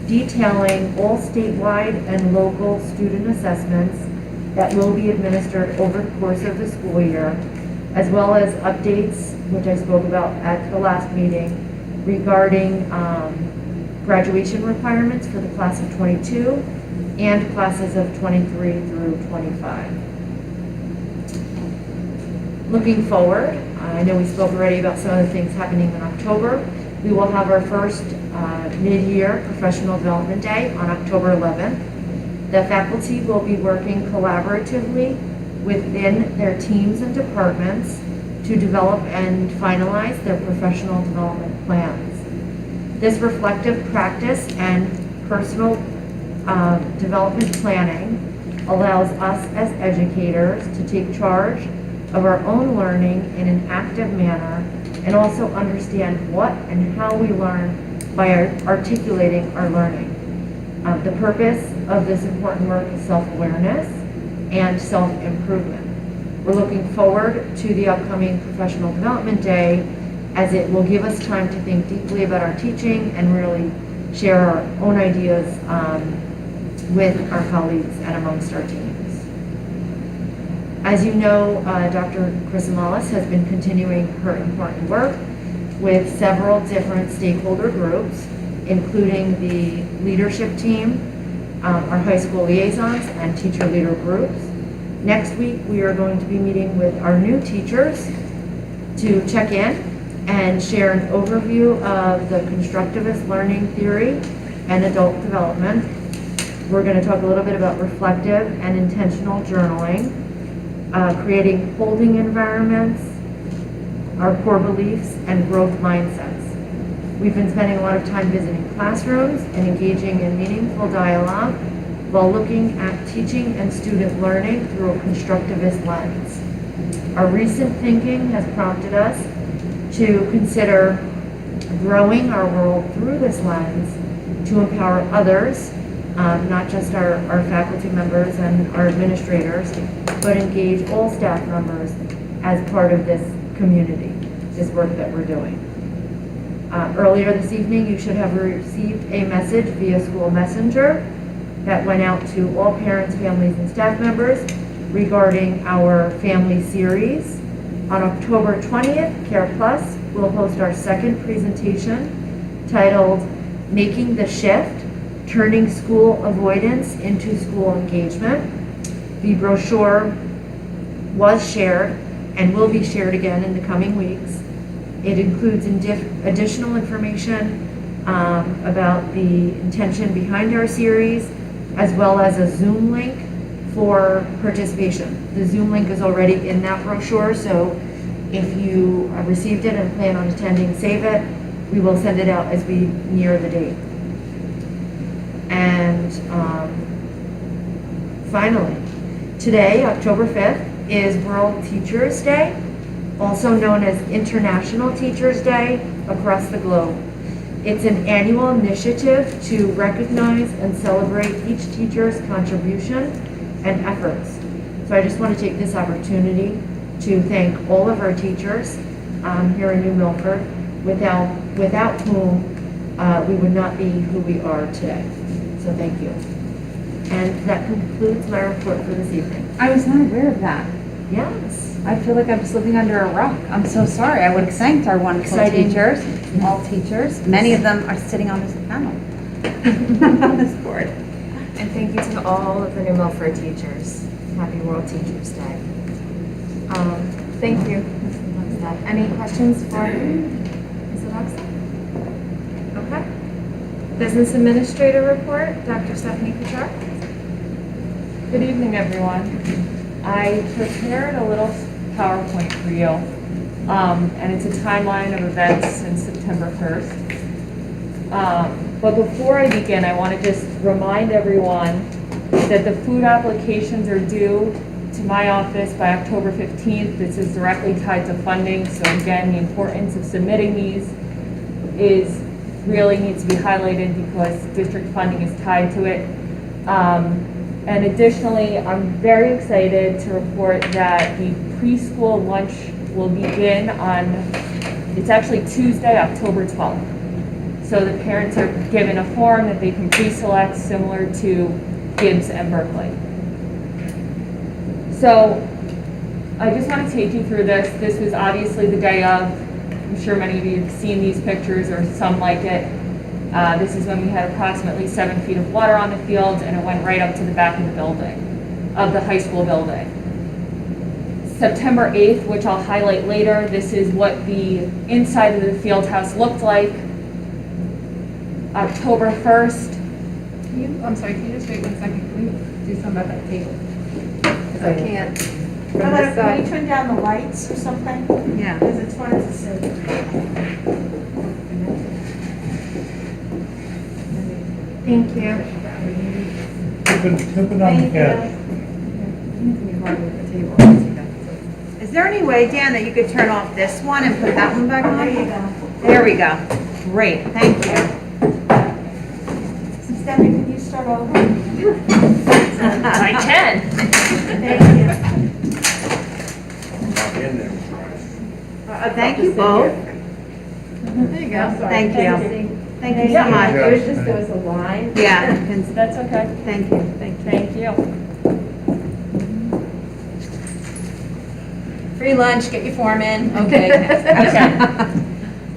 Speaker 10: detailing all statewide and local student assessments that will be administered over the course of the school year, as well as updates, which I spoke about at the last meeting, regarding graduation requirements for the class of 22 and classes of 23 through 25. Looking forward, I know we spoke already about some of the things happening in October. We will have our first mid-year professional development day on October 11th. The faculty will be working collaboratively within their teams and departments to develop and finalize their professional development plans. This reflective practice and personal development planning allows us as educators to take charge of our own learning in an active manner and also understand what and how we learn by articulating our learning. The purpose of this important work is self-awareness and self-improvement. We're looking forward to the upcoming Professional Development Day, as it will give us time to think deeply about our teaching and really share our own ideas with our colleagues and amongst our teams. As you know, Dr. Chrysomalis has been continuing her important work with several different stakeholder groups, including the leadership team, our high school liaisons, and teacher leader groups. Next week, we are going to be meeting with our new teachers to check in and share an overview of the constructivist learning theory and adult development. We're going to talk a little bit about reflective and intentional journaling, creating holding environments, our core beliefs, and growth mindsets. We've been spending a lot of time visiting classrooms and engaging in meaningful dialogue while looking at teaching and student learning through a constructivist lens. Our recent thinking has prompted us to consider growing our world through this lens to empower others, not just our faculty members and our administrators, but engage all staff members as part of this community, this work that we're doing. Earlier this evening, you should have received a message via school messenger that went out to all parents, families, and staff members regarding our family series. On October 20th, Care Plus will host our second presentation titled Making the Shift, Turning School Avoidance into School Engagement. The brochure was shared and will be shared again in the coming weeks. It includes additional information about the intention behind our series, as well as a Zoom link for participation. The Zoom link is already in that brochure, so if you received it and plan on attending, save it. We will send it out as we near the date. And finally, today, October 5th, is World Teachers Day, also known as International Teachers Day across the globe. It's an annual initiative to recognize and celebrate each teacher's contribution and efforts. So I just want to take this opportunity to thank all of our teachers here in New Milford, without whom we would not be who we are today. So thank you. And that concludes my report for this evening.
Speaker 3: I was not aware of that.
Speaker 10: Yes.
Speaker 3: I feel like I'm just living under a rock. I'm so sorry. I would have thanked our wonderful
Speaker 10: Exciting.
Speaker 3: teachers, all teachers. Many of them are sitting on this panel, on this board.
Speaker 1: And thank you to all of the New Milford teachers. Happy World Teachers Day. Thank you, Ms. Lundstedt. Any questions for Ms. Alexa? Okay. Business Administrator Report, Dr. Stephanie Petrarch.
Speaker 12: Good evening, everyone. I prepared a little PowerPoint for you, and it's a timeline of events since September 1st. But before I begin, I want to just remind everyone that the food applications are due to my office by October 15th. This is directly tied to funding, so again, the importance of submitting these really needs to be highlighted because district funding is tied to it. And additionally, I'm very excited to report that the preschool lunch will begin on, it's actually Tuesday, October 12th. So the parents are given a form that they can pre-select similar to Gibbs and Berkeley. So I just want to take you through this. This was obviously the day of. I'm sure many of you have seen these pictures or some like it. This is when we had approximately 7 feet of water on the field, and it went right up to the back of the building, of the high school building. September 8th, which I'll highlight later, this is what the inside of the field house looked like. October 1st.
Speaker 2: I'm sorry, can you just wait 1 second? Can we do something about that table? Because I can't. From
Speaker 8: How
Speaker 2: this
Speaker 8: about, can
Speaker 2: side.
Speaker 8: you turn down the lights or something?
Speaker 3: Yeah.
Speaker 8: Because it's hard to see.
Speaker 1: Thank you.
Speaker 9: Tip it on the head.
Speaker 3: Is there any way, Dan, that you could turn off this one and put that one back on?
Speaker 8: There you go.
Speaker 3: There we go. Great, thank you.
Speaker 8: Stephanie, can you start over?
Speaker 10: I can.
Speaker 8: Thank you.
Speaker 7: In there.
Speaker 3: Thank you both.
Speaker 10: There you go.
Speaker 3: Thank you. Thank you so much.
Speaker 10: It was just, there was a line.
Speaker 3: Yeah,
Speaker 10: That's okay.
Speaker 3: thank you.
Speaker 10: Thank you.
Speaker 2: Free lunch, get your form in. Okay.
Speaker 10: Okay.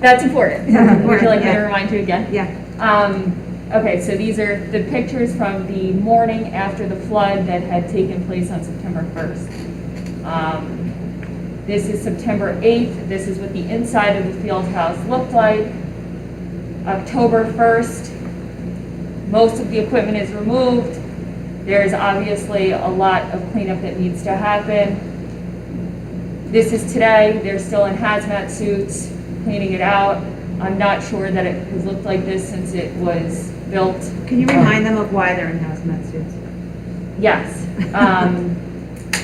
Speaker 10: That's important. Would you like me to
Speaker 3: Yeah.
Speaker 10: remind you again?
Speaker 3: Yeah.
Speaker 10: Okay, so these are the pictures from the morning after the flood that had taken place on September 1st. This is September 8th. This is what the inside of the field house looked like. October 1st, most of the equipment is removed. There's obviously a lot of cleanup that needs to happen. This is today. They're still in hazmat suits, cleaning it out. I'm not sure that it has looked like this since it was built.
Speaker 3: Can you remind them of why they're in hazmat suits?
Speaker 10: Yes.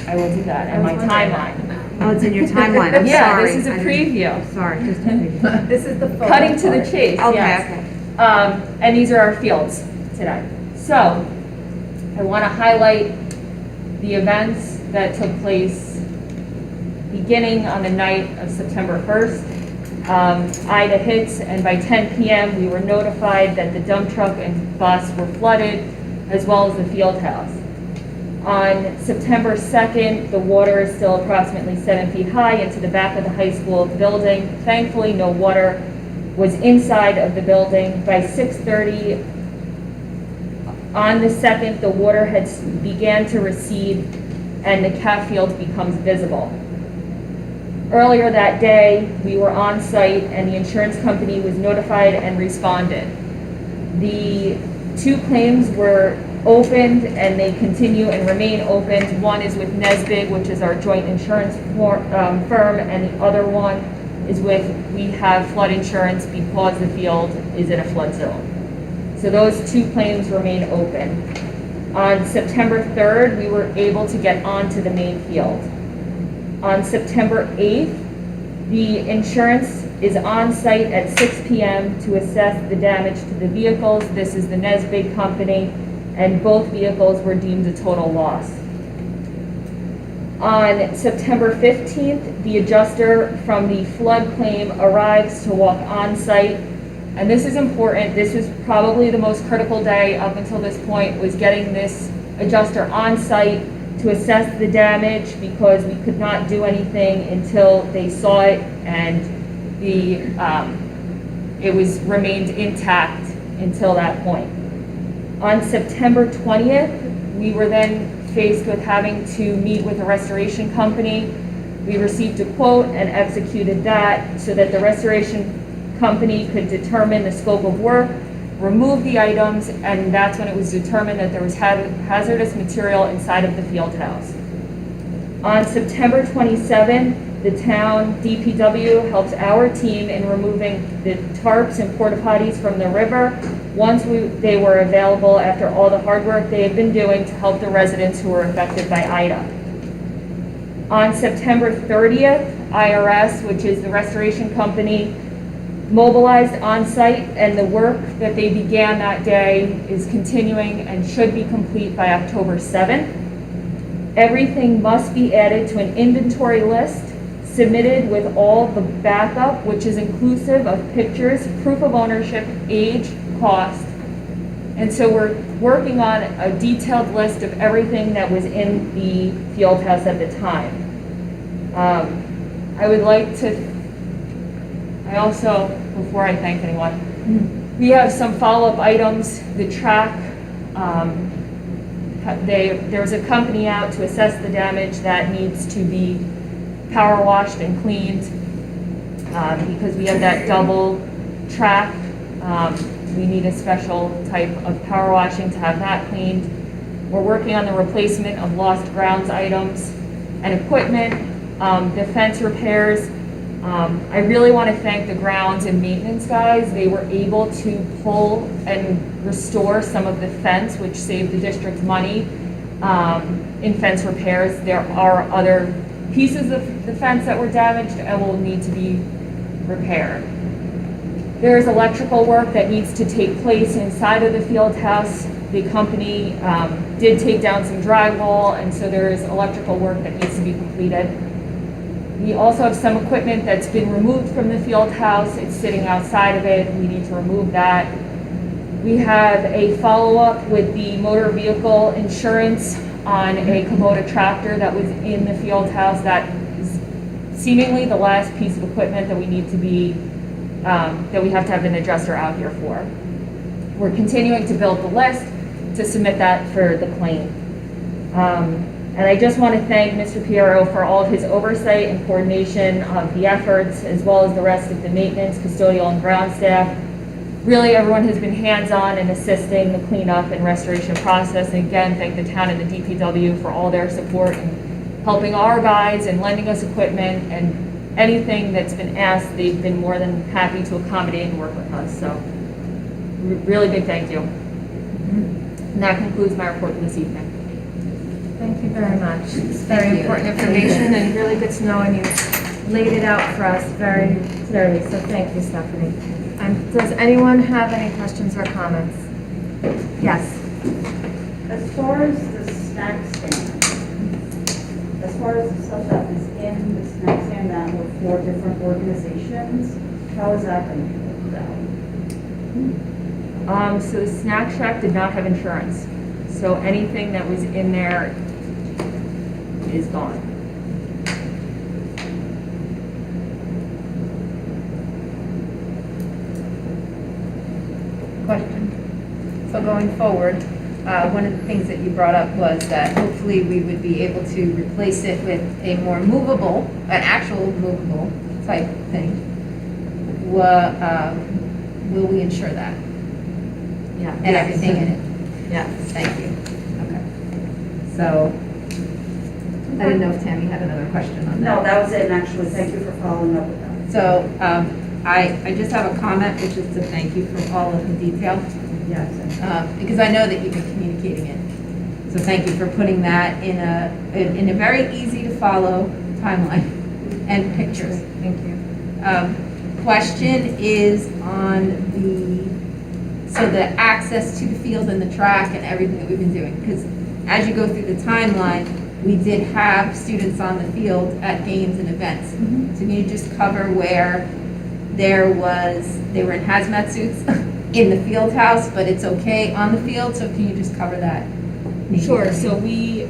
Speaker 10: I will do that in my timeline.
Speaker 3: Oh, it's in your timeline, I'm sorry.
Speaker 10: Yeah, this is a
Speaker 3: I didn't-
Speaker 10: preview.
Speaker 3: Sorry, just a preview.
Speaker 10: This is the cutting to the chase,
Speaker 3: Okay,
Speaker 10: yes.
Speaker 3: okay.
Speaker 10: And these are our fields today. So, I want to highlight the events that took place beginning on the night of September 1st. Ida hits, and by 10 p.m. we were notified that the dump truck and bus were flooded, as well as the field house.
Speaker 12: On September 2nd, the water is still approximately 7 feet high into the back of the high school building. Thankfully, no water was inside of the building. By 6:30 on the 2nd, the water had began to recede and the calf field becomes visible. Earlier that day, we were on site and the insurance company was notified and responded. The 2 claims were opened and they continue and remain open. One is with Nesbig, which is our joint insurance firm, and the other one is with We Have Flood Insurance because the field is in a flood zone. So those 2 claims remain open. On September 3rd, we were able to get onto the main field. On September 8th, the insurance is on site at 6 p.m. to assess the damage to the vehicles. This is the Nesbig company, and both vehicles were deemed a total loss. On September 15th, the adjuster from the flood claim arrives to walk on site. And this is important. This was probably the most critical day up until this point, was getting this adjuster on site to assess the damage, because we could not do anything until they saw it and it was remained intact until that point. On September 20th, we were then faced with having to meet with a restoration company. We received a quote and executed that so that the restoration company could determine the scope of work, remove the items, and that's when it was determined that there was hazardous material inside of the field house. On September 27th, the town DPW helped our team in removing the tarps and porta potties from the river once they were available after all the hard work they had been doing to help the residents who were affected by Ida. On September 30th, IRS, which is the restoration company, mobilized on site, and the work that they began that day is continuing and should be complete by October 7th. Everything must be added to an inventory list, submitted with all the backup, which is inclusive of pictures, proof of ownership, age, cost. And so we're working on a detailed list of everything that was in the field house at the time. I would like to, before I thank anyone, we have some follow-up items. The track, there was a company out to assess the damage that needs to be power washed and cleaned because we have that double track. We need a special type of power washing to have that cleaned. We're working on the replacement of lost grounds items and equipment, defense repairs. I really want to thank the grounds and maintenance guys. They were able to pull and restore some of the fence, which saved the district money in fence repairs. There are other pieces of the fence that were damaged and will need to be repaired. There is electrical work that needs to take place inside of the field house. The company did take down some drywall, and so there is electrical work that needs to be completed. We also have some equipment that's been removed from the field house. It's sitting outside of it. We need to remove that. We have a follow-up with the motor vehicle insurance on a Kubota tractor that was in the field house. That is seemingly the last piece of equipment that we need to be, that we have to have an adjuster out here for. We're continuing to build the list to submit that for the claim. And I just want to thank Mr. Piero for all of his oversight and coordination of the efforts, as well as the rest of the maintenance, custodial, and ground staff. Really, everyone has been hands-on in assisting the cleanup and restoration process. And again, thank the town and the DPW for all their support and helping our guys and lending us equipment, and anything that's been asked, they've been more than happy to accommodate and work with us. So, really big thank you. And that concludes my report for this evening.
Speaker 1: Thank you very much. It's very important information and really good to know, and you laid it out for us very clearly, so thank you, Stephanie. Does anyone have any questions or comments? Yes.
Speaker 13: As far as the snack stand, as far as the stuff that is in the snack stand that were for different organizations, how is that going to be worked out?
Speaker 12: So the snack shack did not have insurance. So anything that was in there is gone.
Speaker 2: Question. So going forward, one of the things that you brought up was that hopefully we would be able to replace it with a more movable, an actual movable type thing. Will we ensure that?
Speaker 12: Yeah.
Speaker 2: And everything in it?
Speaker 12: Yes.
Speaker 2: Thank you. Okay. So, I didn't know if Tammy had another question on that.
Speaker 13: No, that was it, and actually, thank you for following up with that.
Speaker 2: So, I just have a comment, which is to thank you for all of the detail.
Speaker 13: Yes.
Speaker 2: Because I know that you've been communicating it. So thank you for putting that in a very easy to follow timeline and pictures.
Speaker 12: Thank you.
Speaker 2: Question is on the access to the field and the track and everything that we've been doing. Because as you go through the timeline, we did have students on the field at games and events.
Speaker 12: Mm-hmm.
Speaker 2: So can you just cover where they were in hazmat suits in the field house, but it's okay on the field? So can you just cover that?
Speaker 12: Sure, so we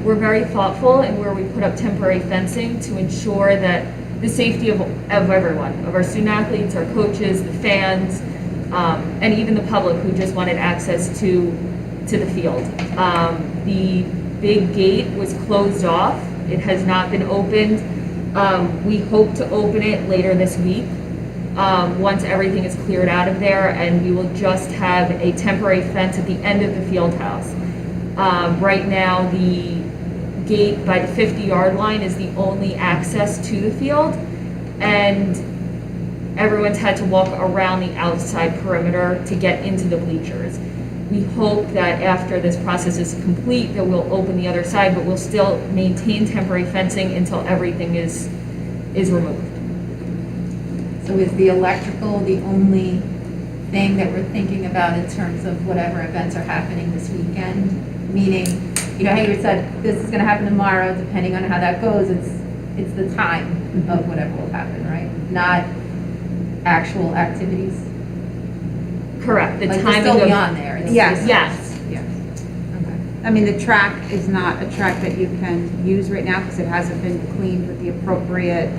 Speaker 12: were very thoughtful in where we put up temporary fencing to ensure that the safety of everyone, of our student athletes, our coaches, the fans, and even the public who just wanted access to the field. The big gate was closed off. It has not been opened. We hope to open it later this week, once everything is cleared out of there, and we will just have a temporary fence at the end of the field house. Right now, the gate by the 50-yard line is the only access to the field, and everyone's had to walk around the outside perimeter to get into the bleachers. We hope that after this process is complete that we'll open the other side, but we'll still maintain temporary fencing until everything is removed.
Speaker 2: So is the electrical the only thing that we're thinking about in terms of whatever events are happening this weekend? Meaning, you know how you said this is going to happen tomorrow, depending on how that goes, it's the time of whatever will happen, right? Not actual activities?
Speaker 12: Correct. The
Speaker 2: Like
Speaker 12: timing
Speaker 2: still
Speaker 12: of
Speaker 2: beyond there. It's
Speaker 3: Yes.
Speaker 2: just-
Speaker 12: Yes.
Speaker 3: Yes.
Speaker 2: Okay.
Speaker 3: I mean, the track is not a track that you can use right now because it hasn't been cleaned with the appropriate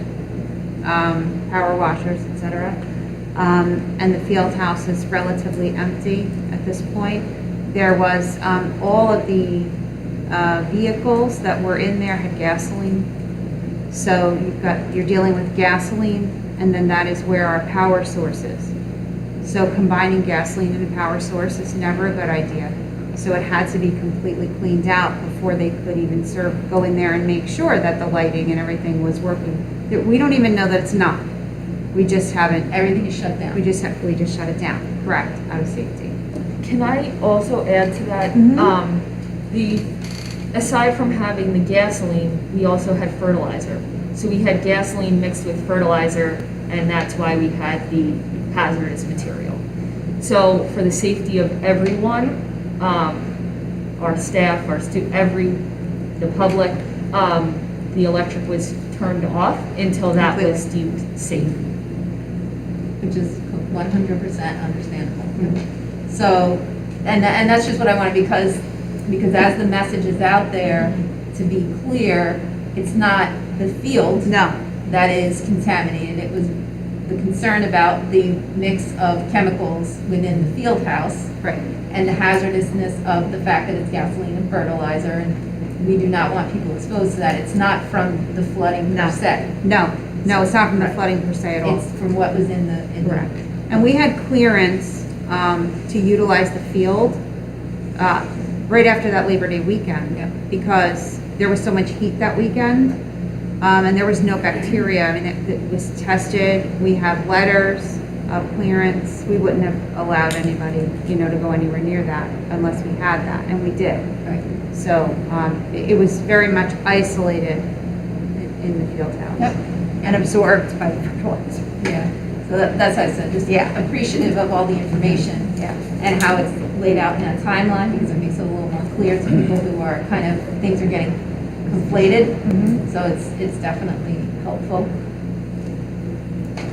Speaker 3: power washers, et cetera. And the field house is relatively empty at this point. There was, all of the vehicles that were in there had gasoline. So you're dealing with gasoline, and then that is where our power source is. So combining gasoline and a power source is never a good idea. So it had to be completely cleaned out before they could even go in there and make sure that the lighting and everything was working. We don't even know that it's not. We just haven't.
Speaker 2: Everything is shut down.
Speaker 3: We just shut it down, correct, out of safety.
Speaker 12: Can I also add to that? Aside from having the gasoline, we also had fertilizer. So we had gasoline mixed with fertilizer, and that's why we had the hazardous material. So for the safety of everyone, our staff, the public, the electric was turned off until that was deemed safe.
Speaker 2: Which is 100% understandable. So, and that's just what I wanted, because as the message is out there, to be clear, it's not the field that is contaminated. It was the concern about the mix of chemicals within the field house.
Speaker 3: Right.
Speaker 2: And the hazardousness of the fact that it's gasoline and fertilizer, and we do not want people exposed to that. It's not from the flooding per se.
Speaker 3: No, it's not from the flooding per se at all.
Speaker 2: It's from what was in the.
Speaker 3: Correct. And we had clearance to utilize the field right after that Labor Day weekend because there was so much heat that weekend, and there was no bacteria. I mean, it was tested. We have letters of clearance. We wouldn't have allowed anybody, to go anywhere near that unless we had that, and we did.
Speaker 2: Right.
Speaker 3: So it was very much isolated in the field house and absorbed by the fertilizer.
Speaker 2: Yeah. So that's how I said, just appreciative of all the information and how it's laid out in a timeline, because it makes it a little more clear to people who are things are getting conflated. So it's definitely helpful.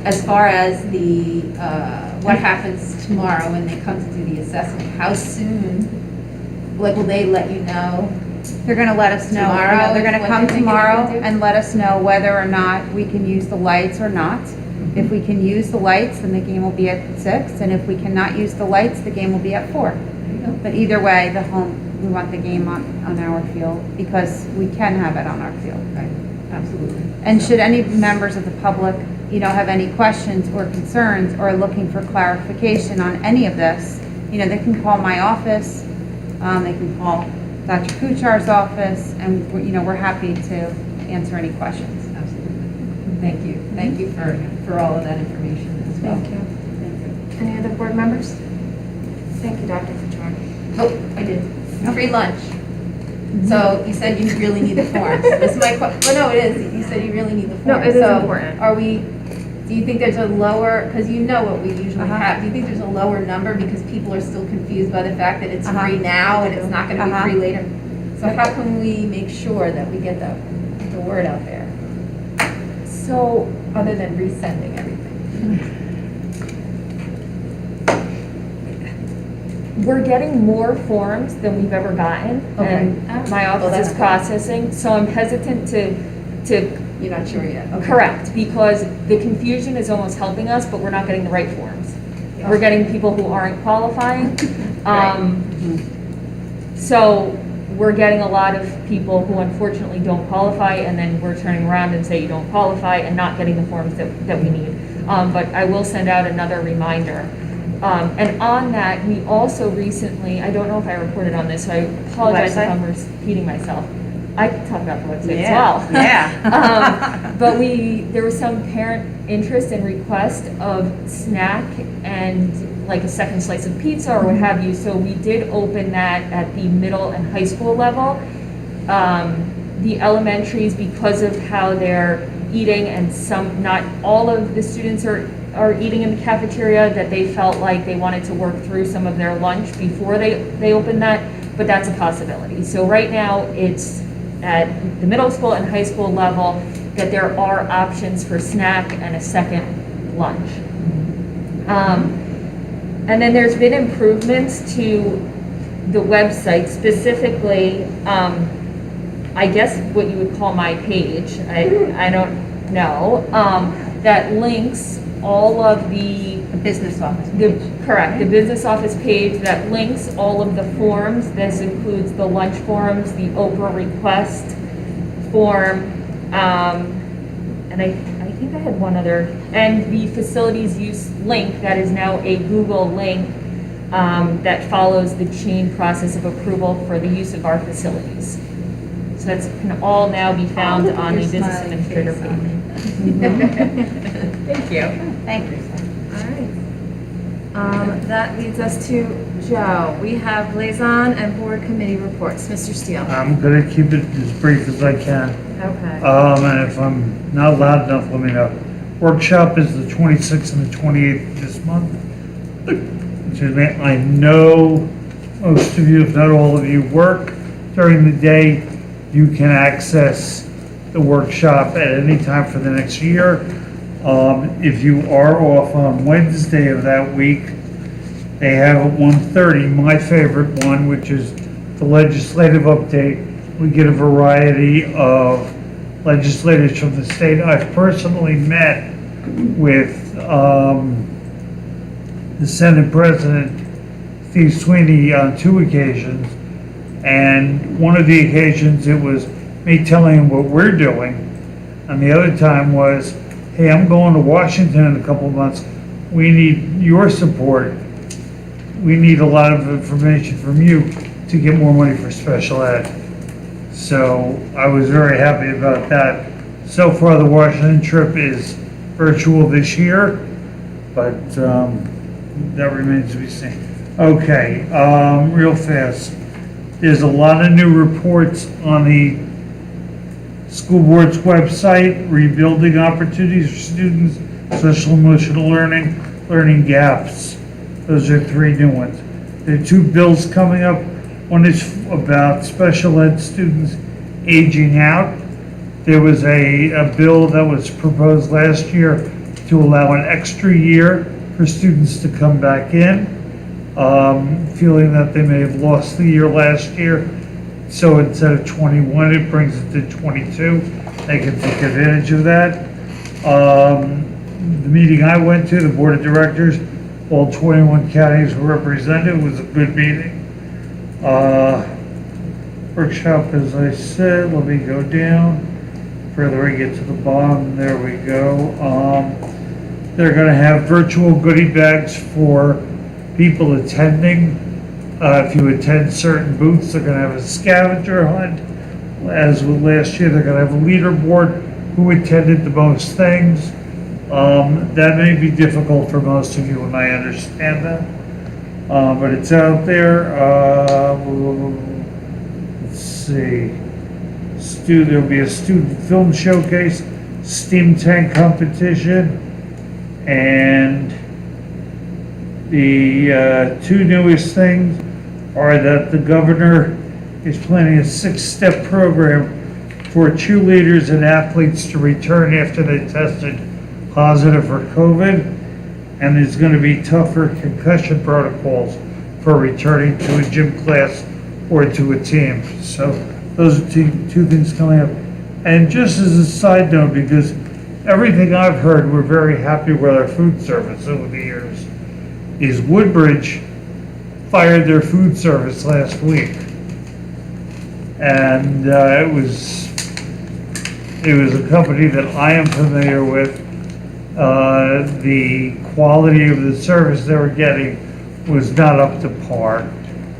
Speaker 2: As far as the what happens tomorrow when they come to do the assessment, how soon, will they let you know
Speaker 3: They're gonna let us know.
Speaker 2: Tomorrow
Speaker 3: They're
Speaker 2: is
Speaker 3: gonna
Speaker 2: what
Speaker 3: come
Speaker 2: they think they're
Speaker 3: tomorrow
Speaker 2: gonna do?
Speaker 3: and let us know whether or not we can use the lights or not. If we can use the lights, then the game will be at 6, and if we cannot use the lights, the game will be at 4. But either way, we want the game on our field, because we can have it on our field.
Speaker 2: Right, absolutely.
Speaker 3: And should any members of the public, have any questions or concerns or are looking for clarification on any of this, they can call my office, they can call Dr. Kuchar's office, and, we're happy to answer any questions.
Speaker 2: Absolutely. Thank you. Thank you for all of that information as well.
Speaker 1: Thank you. Any other board members? Thank you, Dr. Kuchar.
Speaker 2: Oh, I did. Free lunch. So you said you really need the forms. This is my question. Well, no, it is. You said you really need the forms.
Speaker 1: No, it is
Speaker 2: So
Speaker 1: important.
Speaker 2: Do you think there's a lower, because you know what we usually have, do you think there's a lower number because people are still confused by the fact that it's free now and it's not going to be free later? So how can we make sure that we get the word out there? So, other than resending everything?
Speaker 12: We're getting more forms than we've ever gotten, and my office is processing, so I'm hesitant to.
Speaker 2: You're not sure yet? Okay.
Speaker 12: Correct, because the confusion is almost helping us, but we're not getting the right forms. We're getting people who aren't qualifying. So we're getting a lot of people who unfortunately don't qualify, and then we're turning around and say you don't qualify and not getting the forms that we need. But I will send out another reminder. And on that, we also recently, I don't know if I reported on this, so I apologize if I'm repeating myself. I can talk about the website as well.
Speaker 3: Yeah.
Speaker 12: But there was some parent interest and request of snack and like a second slice of pizza or what have you. So we did open that at the middle and high school level. The elementaries, because of how they're eating, and not all of the students are eating in the cafeteria, that they felt like they wanted to work through some of their lunch before they open that, but that's a possibility. So right now it's at the middle school and high school level that there are options for snack and a second lunch. And then there's been improvements to the website, specifically, I guess what you would call my page, I don't know, that links all of the
Speaker 3: business office.
Speaker 12: Correct, the business office page that links all of the forms. This includes the lunch forms, the Oprah request form, and I think I had one other, and the facilities use link that is now a Google link that follows the chain process of approval for the use of our facilities. So that's can all now be found on the business administrator page. Thank you.
Speaker 3: Thank you.
Speaker 1: All right. That leads us to Joe. We have liaison and board committee reports. Mr. Steele.
Speaker 9: I'm gonna keep it as brief as I can.
Speaker 1: Okay.
Speaker 9: And if I'm not loud enough, let me know. Workshop is the 26th and the 28th of this month. Excuse me. I know most of you, if not all of you, work during the day. You can access the workshop at any time for the next year. If you are off on Wednesday of that week, they have at 1:30, my favorite one, which is the legislative update. We get a variety of legislators from the state. I've personally met with the Senate President, Steve Sweeney, on 2 occasions. And one of the occasions, it was me telling him what we're doing. And the other time was, hey, I'm going to Washington in a couple of months. We need your support. We need a lot of information from you to get more money for special ed. So I was very happy about that. So far, the Washington trip is virtual this year, but that remains to be seen. Okay, real fast. There's a lot of new reports on the school board's website, rebuilding opportunities for students, social emotional learning gaps. Those are 3 new ones. There are 2 bills coming up. One is about special ed students aging out. There was a bill that was proposed last year to allow an extra year for students to come back in, feeling that they may have lost the year last year. So instead of 21, it brings it to 22. They can take advantage of that. The meeting I went to, the board of directors, all 21 counties were represented. It was a good meeting. Workshop, as I said, let me go down. Further I get to the bottom, there we go. They're gonna have virtual goodie bags for people attending. If you attend certain booths, they're gonna have a scavenger hunt. As with last year, they're gonna have a leaderboard, who attended the most things. That may be difficult for most of you, and I understand that. But it's out there. Let's see. There'll be a student film showcase, steam tank competition, and the two newest things are that the governor is planning a 6-step program for cheerleaders and athletes to return after they tested positive for COVID, and there's going to be tougher concussion protocols for returning to a gym class or to a team. So those are two things coming up. And just as a side note, because everything I've heard, we're very happy with our food service over the years, is Woodbridge fired their food service last week. And it was a company that I am familiar with. The quality of the service they were getting was not up to par.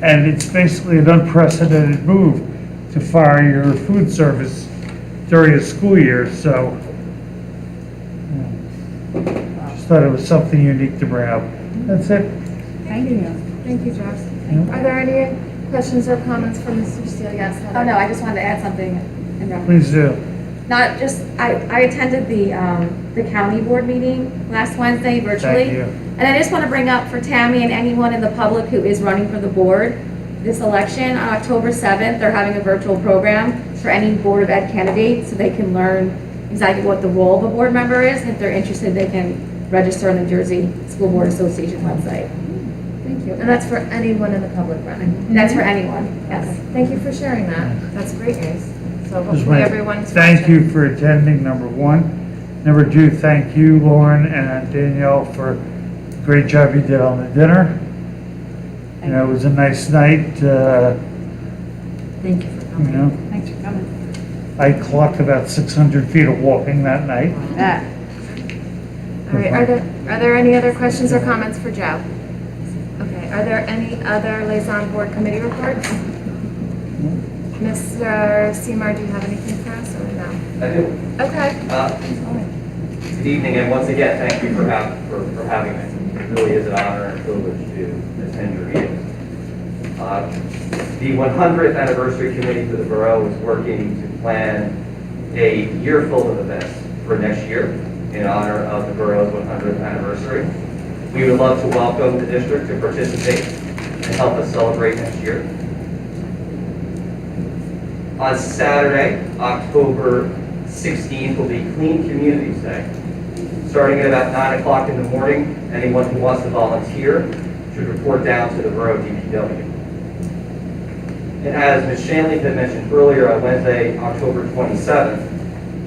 Speaker 9: And it's basically an unprecedented move to fire your food service during a school year. So just thought it was something unique to bring up. That's it.
Speaker 3: Thank you.
Speaker 1: Thank you, Josh. Are there any questions or comments for Mr. Steele? Yes, Heather?
Speaker 6: Oh, no, I just wanted to add something in reference.
Speaker 9: Please do.
Speaker 6: Not just, I attended the county board meeting last Wednesday virtually.
Speaker 9: Thank you.
Speaker 6: And I just want to bring up for Tammy and anyone in the public who is running for the board, this election on October 7th, they're having a virtual program for any Board of Ed candidates so they can learn exactly what the role of a board member is. If they're interested, they can register on the Jersey School Board Association website.
Speaker 1: Thank you. And that's for anyone in the public running?
Speaker 6: That's for anyone, yes.
Speaker 1: Okay. Thank you for sharing that. That's great news. So
Speaker 9: Just
Speaker 1: hopefully
Speaker 9: wanna
Speaker 1: everyone's
Speaker 9: Thank
Speaker 1: watching.
Speaker 9: you for attending, number one. Number two, thank you, Lauren and Danielle, for the great job you did on the dinner. You know, it was a nice night.
Speaker 1: Thank you for
Speaker 9: You
Speaker 1: coming.
Speaker 9: know,
Speaker 3: Thanks for coming.
Speaker 9: I clocked about 600 feet of walking that night.
Speaker 3: That.
Speaker 1: All right, are there any other questions or comments for Joe? Okay, are there any other liaison board committee reports? Mr. Seymour, do you have anything for us or no?
Speaker 14: I do.
Speaker 1: Okay.
Speaker 14: Good evening, and once again, thank you for having me. It really is an honor and privilege to attend your meeting. The 100th anniversary committee for the borough is working to plan a year full of events for next year in honor of the borough's 100th anniversary. We would love to welcome the district to participate and help us celebrate next year. On Saturday, October 16th, will be Clean Communities Day. Starting at about 9 o'clock in the morning, anyone who wants to volunteer should report down to the Borough DPW. And as Ms. Shanley had mentioned earlier, on Wednesday, October 27th,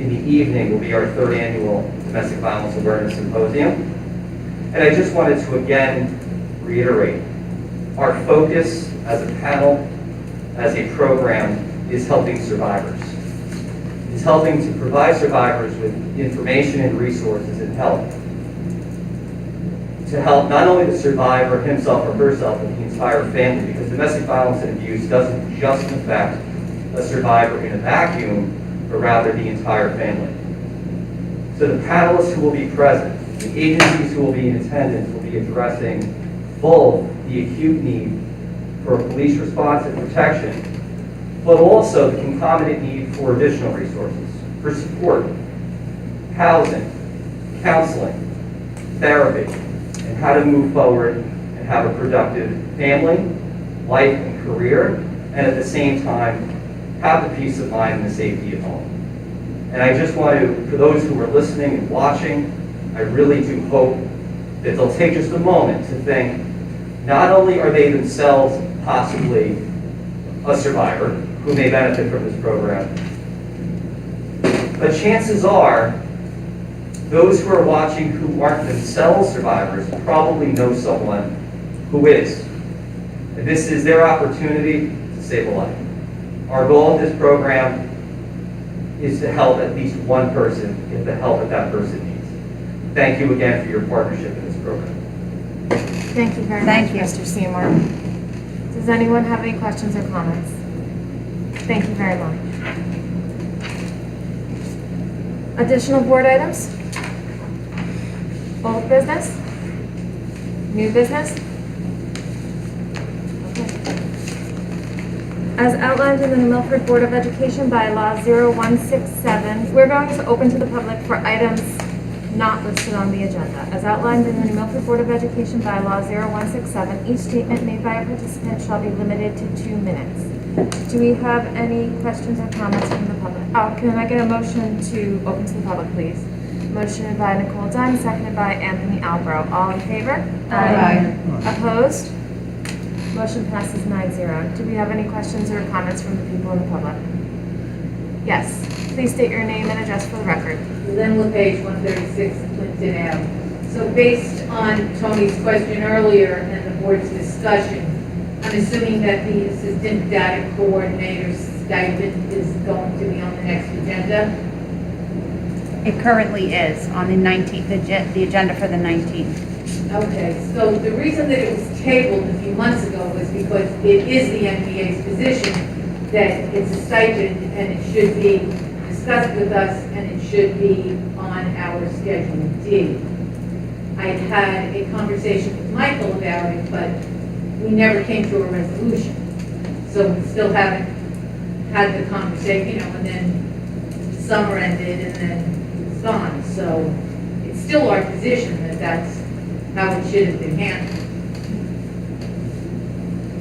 Speaker 14: in the evening will be our 3rd annual Domestic Violence Awareness Symposium. And I just wanted to again reiterate, our focus as a panel, as a program, is helping survivors. It's helping to provide survivors with information and resources and help. To help not only the survivor himself or herself, but the entire family, because domestic violence and abuse doesn't just affect a survivor in a vacuum, but rather the entire family. So the panelists who will be present, the agencies who will be in attendance will be addressing both the acute need for police response and protection, but also the concomitant need for additional resources, for support, housing, counseling, therapy, and how to move forward and have a productive family, life, and career, and at the same time, have the peace of mind and the safety of home. And I just want to, for those who are listening and watching, I really do hope that they'll take just a moment to think, not only are they themselves possibly a survivor, who may benefit from this program. But chances are, those who are watching who aren't themselves survivors probably know someone who is. And this is their opportunity to save a life. Our goal in this program is to help at least one person get the help that person needs. Thank you again for your partnership in this program.
Speaker 1: Thank you very much, Mr. Seymour. Does anyone have any questions or comments? Thank you very much. Additional board items? Old business? New business? Okay. As outlined in the New Milford Board of Education bylaw 0167, we're going to open to the public for items not listed on the agenda. As outlined in the New Milford Board of Education bylaw 0167, each statement made by a participant shall be limited to 2 minutes. Do we have any questions or comments from the public? Oh, can I get a motion to open to the public, please? Motion by Nicole Dunn, seconded by Anthony Albro. All in favor?
Speaker 2: Aye.
Speaker 1: Opposed? Motion passes 9-0. Do we have any questions or comments from the people in the public? Yes. Please state your name and address for the record.
Speaker 15: Lynn LePage, 136 Clinton Ave. So based on Tony's question earlier and the board's discussion, I'm assuming that the assistant data coordinator's stipend is going to be on the next agenda?
Speaker 3: It currently is on the 19th, the agenda for the 19th.
Speaker 15: Okay, so the reason that it was tabled a few months ago was because it is the MBA's position that it's a stipend and it should be discussed with us and it should be on our Schedule D. I had a conversation with Michael about it, but we never came to a resolution. So we still haven't had the conversation, and then summer ended and then it's gone. So it's still our position that that's how it should have been handled.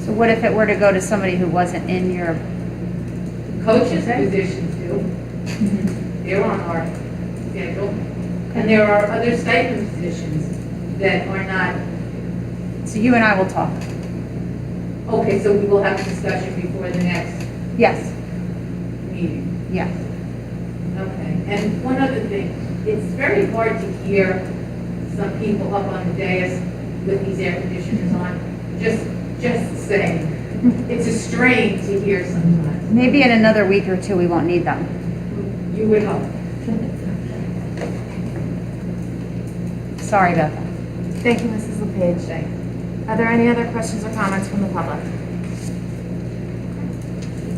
Speaker 3: So what if it were to go to somebody who wasn't in your...
Speaker 15: Coaches' positions do. They're on our schedule. And there are other stipend positions that are not.
Speaker 3: So you and I will talk.
Speaker 15: Okay, so we will have a discussion before the next
Speaker 3: Yes.
Speaker 15: meeting.
Speaker 3: Yes.
Speaker 15: Okay, and one other thing, it's very hard to hear some people up on the dais with these air conditioners on. Just saying. It's a strain to hear sometimes.
Speaker 3: Maybe in another week or two we won't need them.
Speaker 15: You would hope.
Speaker 3: Sorry about that.
Speaker 1: Thank you, Mrs. LePage. Are there any other questions or comments from the public?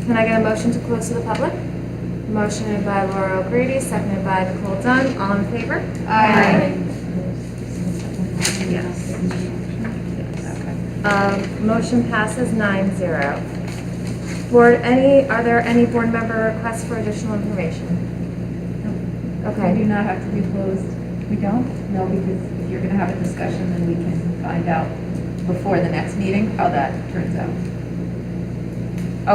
Speaker 1: Can I get a motion to close to the public? Motion by Laura O'Grady, seconded by Nicole Dunn. All in favor?
Speaker 3: Aye.
Speaker 1: Yes. Motion passes 9-0. Are there any board member requests for additional information?
Speaker 2: We
Speaker 1: Okay.
Speaker 2: do not have to be closed. We don't? No, because if you're going to have a discussion, then we can find out before the next meeting how that turns out.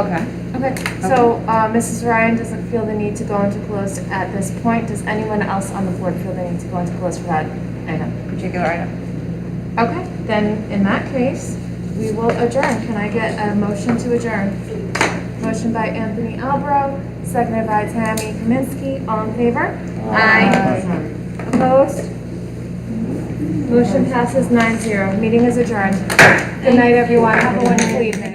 Speaker 3: Okay.
Speaker 1: Okay, so Mrs. Ryan doesn't feel the need to go into closed at this point. Does anyone else on the board feel the need to go into closed for that item?
Speaker 3: Particular item.
Speaker 1: Okay, then in that case, we will adjourn. Can I get a motion to adjourn? Motion by Anthony Albro, seconded by Tammy Kaminsky. All in favor? Aye. Opposed? Motion passes 9-0. Meeting is adjourned. Good night, everyone. Have a wonderful evening.